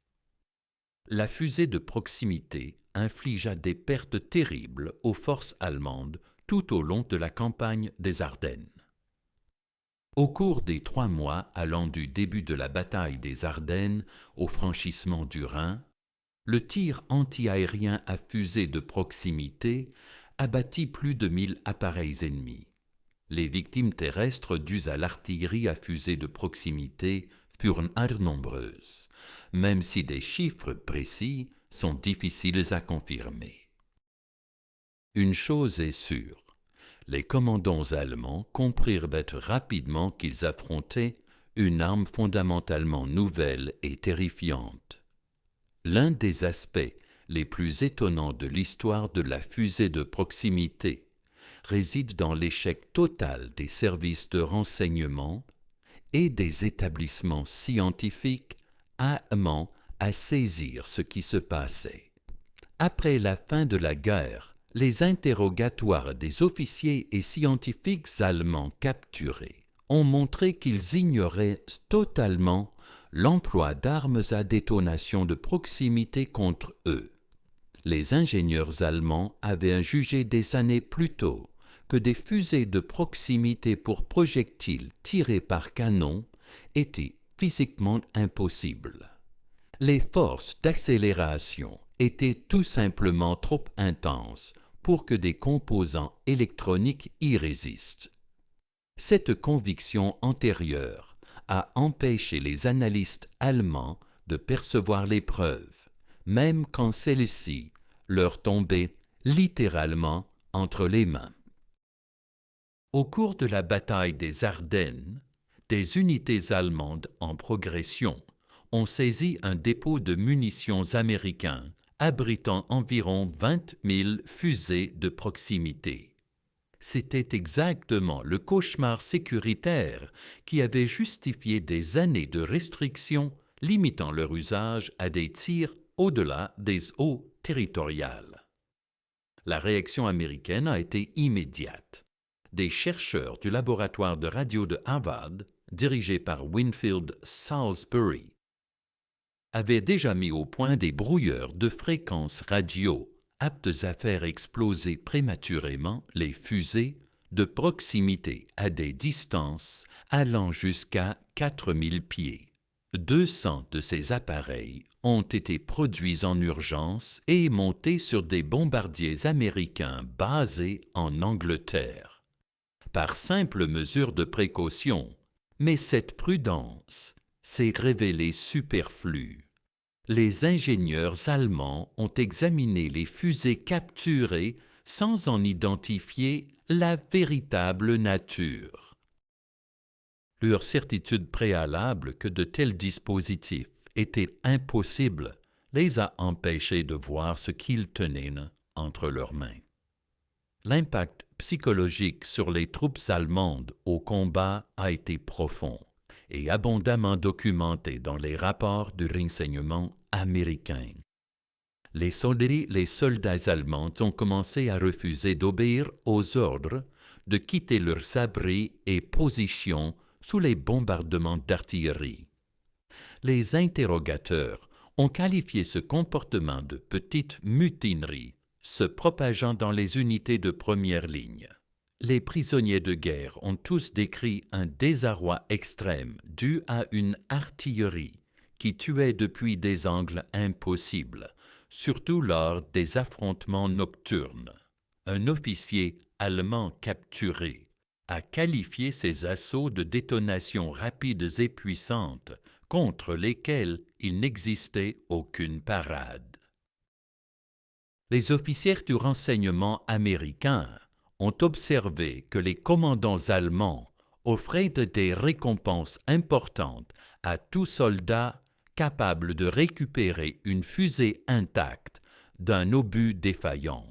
La fusée de proximité infligea des pertes terribles aux forces allemandes tout au long de la campagne des Ardennes. Au cours des 3 mois allant du début de la bataille des Ardennes au franchissement du Rhin, le tir antiaérien à fusée de proximité abattit plus de 1000 appareils ennemis. Les victimes terrestres dues à l'artillerie à fusée de proximité furent nombreuses, même si des chiffres précis sont difficiles à confirmer. Une chose est sûre, les commandants allemands comprirent rapidement qu'ils affrontaient une arme fondamentalement nouvelle et terrifiante. L'un des aspects les plus étonnants de l'histoire de la fusée de proximité réside dans l'échec total des services de renseignement et des établissements scientifiques allemands à saisir ce qui se passait. Après la fin de la guerre, les interrogatoires des officiers et scientifiques allemands capturés ont montré qu'ils ignoraient totalement l'emploi d'armes à détonation de proximité contre eux. Les ingénieurs allemands avaient jugé des années plus tôt que des fusées de proximité pour projectiles tirés par canon étaient physiquement impossibles. Les forces d'accélération étaient tout simplement trop intenses pour que des composants électroniques y résistent. Cette conviction antérieure a empêché les analystes allemands de percevoir les preuves, même quand celles-ci leur tombaient littéralement entre les mains. Au cours de la bataille des Ardennes, des unités allemandes en progression ont saisi un dépôt de munitions américain abritant environ 20 000 fusées de proximité. C'était exactement le cauchemar sécuritaire qui avait justifié des années de restrictions limitant leur usage à des tirs au-delà des eaux territoriales. La réaction américaine a été immédiate. Des chercheurs du laboratoire de radio de Harvard, dirigé par Winfield Salisbury, avaient déjà mis au point des brouilleurs de fréquences radio aptes à faire exploser prématurément les fusées de proximité à des distances allant jusqu'à 4000 pieds. 200 de ces appareils ont été produits en urgence et montés sur des bombardiers américains basés en Angleterre. Par simple mesure de précaution, mais cette prudence s'est révélée superflue. Les ingénieurs allemands ont examiné les fusées capturées sans en identifier la véritable nature. Leur certitude préalable que de tels dispositifs étaient impossibles les a empêchés de voir ce qu'ils tenaient entre leurs mains. L'impact psychologique sur les troupes allemandes au combat a été profond et abondamment documenté dans les rapports du renseignement américain. Les soldats allemands ont commencé à refuser d'obéir aux ordres de quitter leurs abris et positions sous les bombardements d'artillerie. Les interrogateurs ont qualifié ce comportement de petite mutinerie, se propageant dans les unités de première ligne. Les prisonniers de guerre ont tous décrit un désarroi extrême dû à une artillerie qui tuait depuis des angles impossibles, surtout lors des affrontements nocturnes. Un officier allemand capturé a qualifié ces assauts de détonations rapides et puissantes contre lesquelles il n'existait aucune parade. Les officiers du renseignement américain ont observé que les commandants allemands offraient des récompenses importantes à tout soldat capable de récupérer une fusée intacte d'un obus défaillant.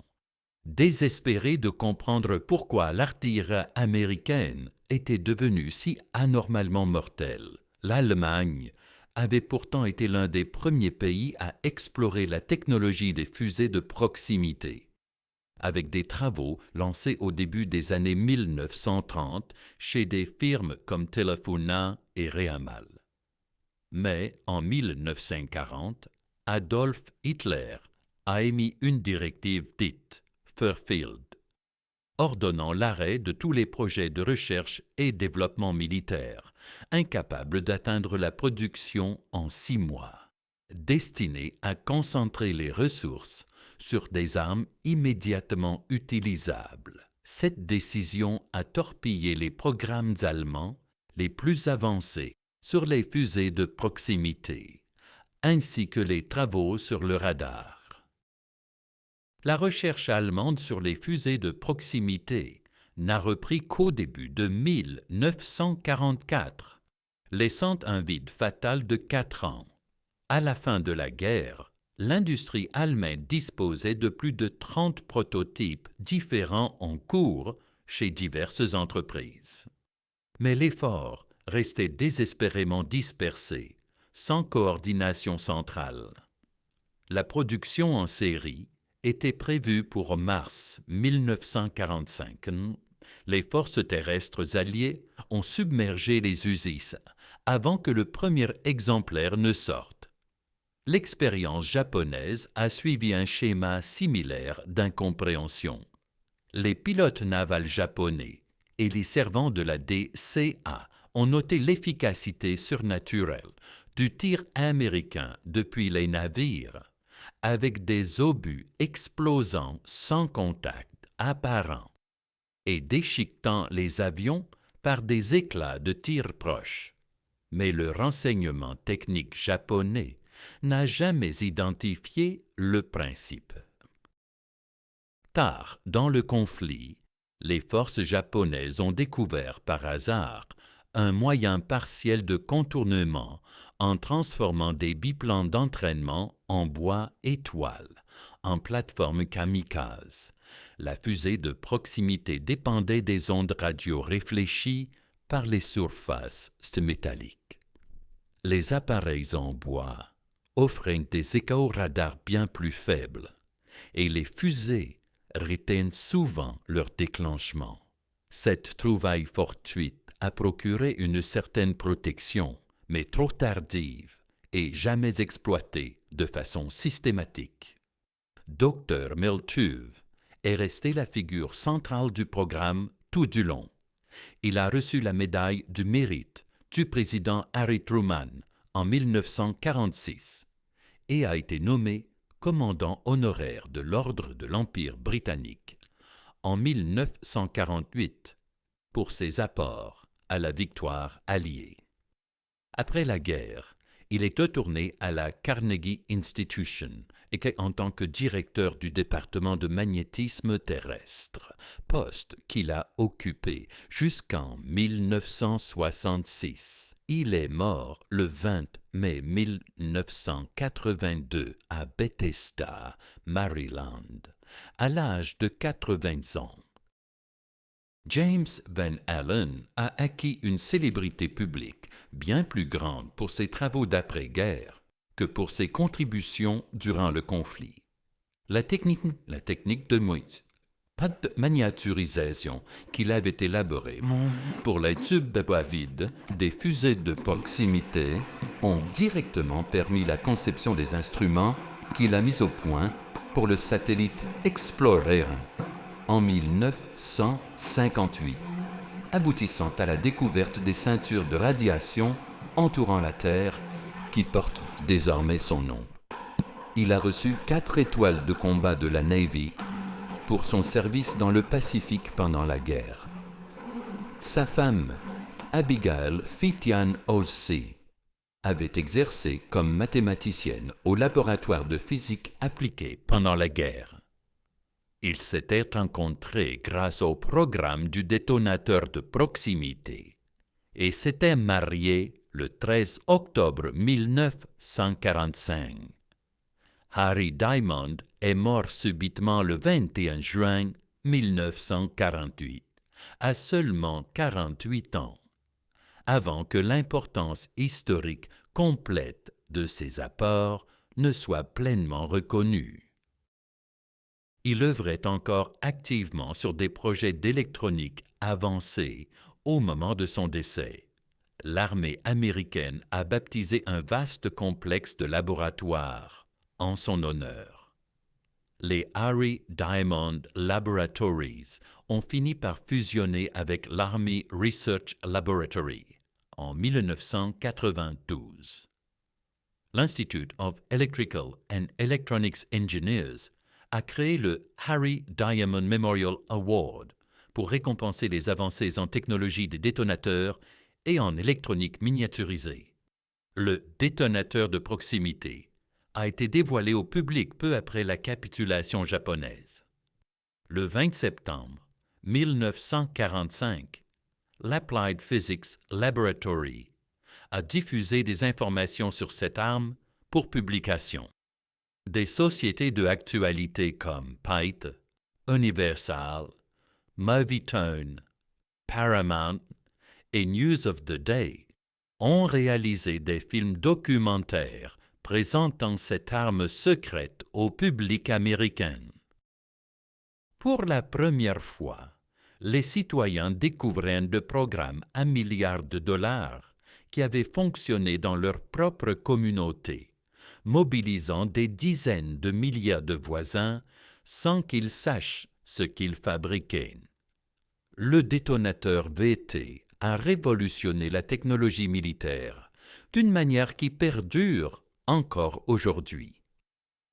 Désespérée de comprendre pourquoi l'artillerie américaine était devenue si anormalement mortelle, l'Allemagne avait pourtant été l'un des premiers pays à explorer la technologie des fusées de proximité, avec des travaux lancés au début des années 1930 chez des firmes comme Telefona et Reamal. Mais en 1940, Adolf Hitler a émis une directive dite Fairfield, ordonnant l'arrêt de tous les projets de recherche et développement militaire, incapables d'atteindre la production en 6 mois, destinés à concentrer les ressources sur des armes immédiatement utilisables. Cette décision a torpillé les programmes allemands les plus avancés sur les fusées de proximité, ainsi que les travaux sur le radar. La recherche allemande sur les fusées de proximité n'a repris qu'au début de 1944, laissant un vide fatal de 4 ans. À la fin de la guerre, l'industrie allemande disposait de plus de 30 prototypes différents en cours chez diverses entreprises. Mais l'effort restait désespérément dispersé, sans coordination centrale. La production en série était prévue pour mars 1945. Les forces terrestres alliées ont submergé les usines avant que le premier exemplaire ne sorte. L'expérience japonaise a suivi un schéma similaire d'incompréhension. Les pilotes navals japonais et les servants de la DCA ont noté l'efficacité surnaturelle du tir américain depuis les navires, avec des obus explosant sans contact apparent et déchiquetant les avions par des éclats de tir proches. Mais le renseignement technique japonais n'a jamais identifié le principe. Tard dans le conflit, les forces japonaises ont découvert par hasard un moyen partiel de contournement en transformant des biplans d'entraînement en bois et toile, en plateforme kamikaze. La fusée de proximité dépendait des ondes radio réfléchies par les surfaces métalliques. Les appareils en bois offraient des échos radars bien plus faibles, et les fusées retiennent souvent leur déclenchement. Cette trouvaille fortuite a procuré une certaine protection, mais trop tardive et jamais exploitée de façon systématique. Dr. Miltuve est resté la figure centrale du programme tout du long. Il a reçu la médaille du mérite du président Harry Truman en 1946 et a été nommé commandant honoraire de l'Ordre de l'Empire britannique en 1948 pour ses apports à la victoire alliée. Après la guerre, il est retourné à la Carnegie Institution en tant que directeur du département de magnétisme terrestre, poste qu'il a occupé jusqu'en 1966. Il est mort le 20 mai 1982 à Bethesda, Maryland, à l'âge de 80 ans. James Van Allen a acquis une célébrité publique bien plus grande pour ses travaux d'après-guerre que pour ses contributions durant le conflit. La technique de miniaturisation qu'il avait élaborée pour les tubes à bois vides des fusées de proximité ont directement permis la conception des instruments qu'il a mis au point pour le satellite Explorer 1 en 1958, aboutissant à la découverte des ceintures de radiation entourant la Terre qui portent désormais son nom. Il a reçu 4 étoiles de combat de la Navy pour son service dans le Pacifique pendant la guerre. Sa femme, Abigail Fitian Olsey, avait exercé comme mathématicienne au laboratoire de physique appliquée pendant la guerre. Ils s'étaient rencontrés grâce au programme du détonateur de proximité et s'étaient mariés le 13 octobre 1945. Harry Diamond est mort subitement le 21 juin 1948, à seulement 48 ans, avant que l'importance historique complète de ses apports ne soit pleinement reconnue. Il œuvrait encore activement sur des projets d'électronique avancés au moment de son décès. L'armée américaine a baptisé un vaste complexe de laboratoires en son honneur. Les Harry Diamond Laboratories ont fini par fusionner avec l'Army Research Laboratory en 1992. L'Institute of Electrical and Electronics Engineers a créé le Harry Diamond Memorial Award pour récompenser les avancées en technologie des détonateurs et en électronique miniaturisée. Le détonateur de proximité a été dévoilé au public peu après la capitulation japonaise. Le 20 septembre 1945, l'Applied Physics Laboratory a diffusé des informations sur cette arme pour publication. Des sociétés de actualité comme Pite, Universal, Movietone, Paramount et News of the Day ont réalisé des films documentaires présentant cette arme secrète au public américain. Pour la première fois, les citoyens découvraient un programme à milliards de dollars qui avait fonctionné dans leur propre communauté, mobilisant des dizaines de milliers de voisins sans qu'ils sachent ce qu'ils fabriquaient. Le détonateur VT a révolutionné la technologie militaire d'une manière qui perdure encore aujourd'hui.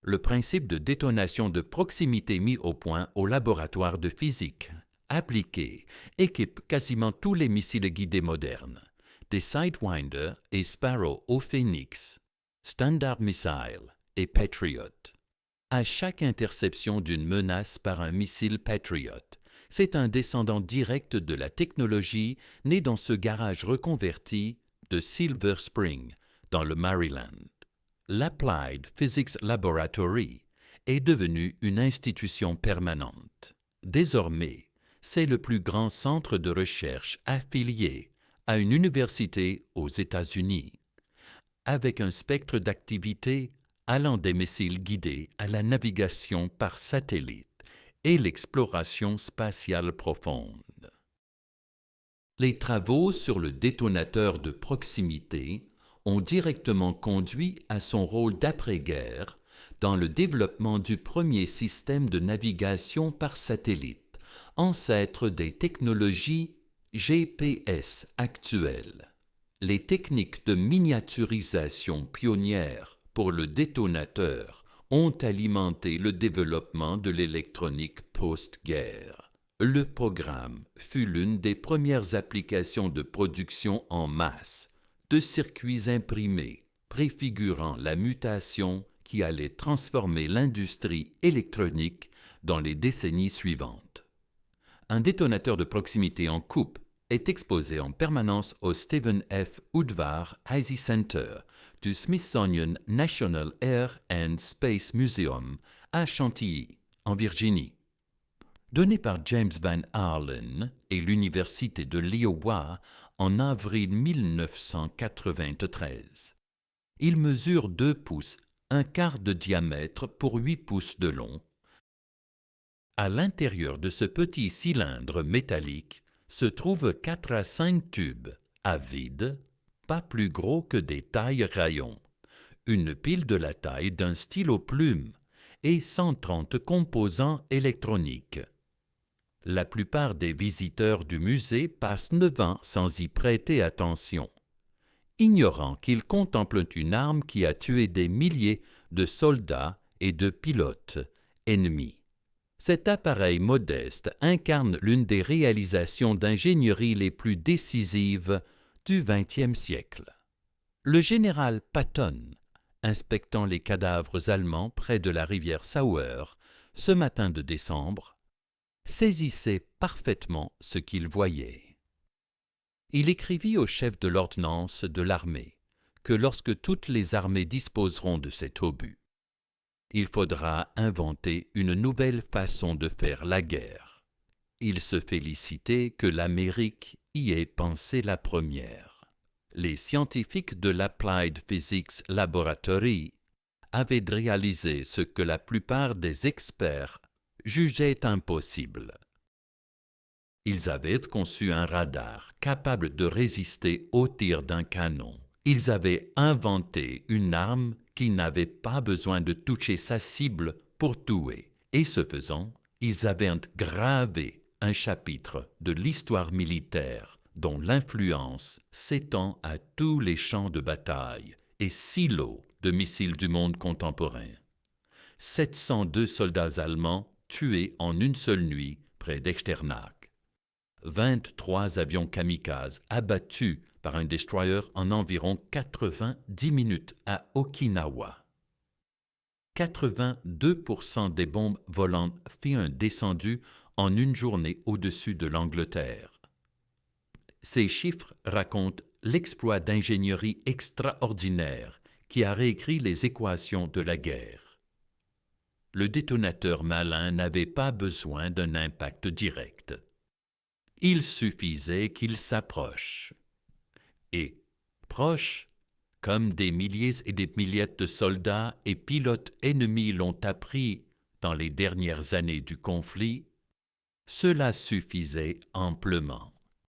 Le principe de détonation de proximité mis au point au laboratoire de physique appliqué équipe quasiment tous les missiles guidés modernes, des Sidewinder et Sparrow au Phoenix, Standard Missile et Patriot. À chaque interception d'une menace par un missile Patriot, c'est un descendant direct de la technologie née dans ce garage reconverti de Silver Spring, dans le Maryland. L'Applied Physics Laboratory est devenue une institution permanente. Désormais, c'est le plus grand centre de recherche affilié à une université aux États-Unis, avec un spectre d'activités allant des missiles guidés à la navigation par satellite et l'exploration spatiale profonde. Les travaux sur le détonateur de proximité ont directement conduit à son rôle d'après-guerre dans le développement du premier système de navigation par satellite, ancêtre des technologies GPS actuelles. Les techniques de miniaturisation pionnières pour le détonateur ont alimenté le développement de l'électronique post-guerre. Le programme fut l'une des premières applications de production en masse de circuits imprimés préfigurant la mutation qui allait transformer l'industrie électronique dans les décennies suivantes. Un détonateur de proximité en coupe est exposé en permanence au Stephen F. Udvar Hazy Center du Smithsonian National Air and Space Museum à Chantilly, en Virginie. Donné par James Van Allen et l'Université de l'Iowa en avril 1993. Il mesure 2 pouces, 1/4 de diamètre pour 8 pouces de long. À l'intérieur de ce petit cylindre métallique se trouvent 4 à 5 tubes, à vide, pas plus gros que des tailles-rayons, une pile de la taille d'un stylo plume et 130 composants électroniques. La plupart des visiteurs du musée passent 9 ans sans y prêter attention, ignorant qu'ils contemplent une arme qui a tué des milliers de soldats et de pilotes ennemis. Cet appareil modeste incarne l'une des réalisations d'ingénierie les plus décisives du XXe siècle. Le général Patton, inspectant les cadavres allemands près de la rivière Sauer, ce matin de décembre, saisissait parfaitement ce qu'il voyait. Il écrivit au chef de l'ordnance de l'armée que lorsque toutes les armées disposeront de cet obus, il faudra inventer une nouvelle façon de faire la guerre. Il se félicitait que l'Amérique y ait pensé la première. Les scientifiques de l'Applied Physics Laboratory avaient réalisé ce que la plupart des experts jugeaient impossible. Ils avaient conçu un radar capable de résister aux tirs d'un canon. Ils avaient inventé une arme qui n'avait pas besoin de toucher sa cible pour tuer. Et ce faisant, ils avaient gravé un chapitre de l'histoire militaire dont l'influence s'étend à tous les champs de bataille et silos de missiles du monde contemporain. 702 soldats allemands tués en une seule nuit près d'Echternach. 23 avions kamikazes abattus par un destroyer en environ 90 minutes à Okinawa. 82% des bombes volantes furent descendues en une journée au-dessus de l'Angleterre. Ces chiffres racontent l'exploit d'ingénierie extraordinaire qui a réécrit les équations de la guerre. Le détonateur malin n'avait pas besoin d'un impact direct. Il suffisait qu'il s'approche. Et, proche, comme des milliers et des milliers de soldats et pilotes ennemis l'ont appris dans les dernières années du conflit, cela suffisait amplement.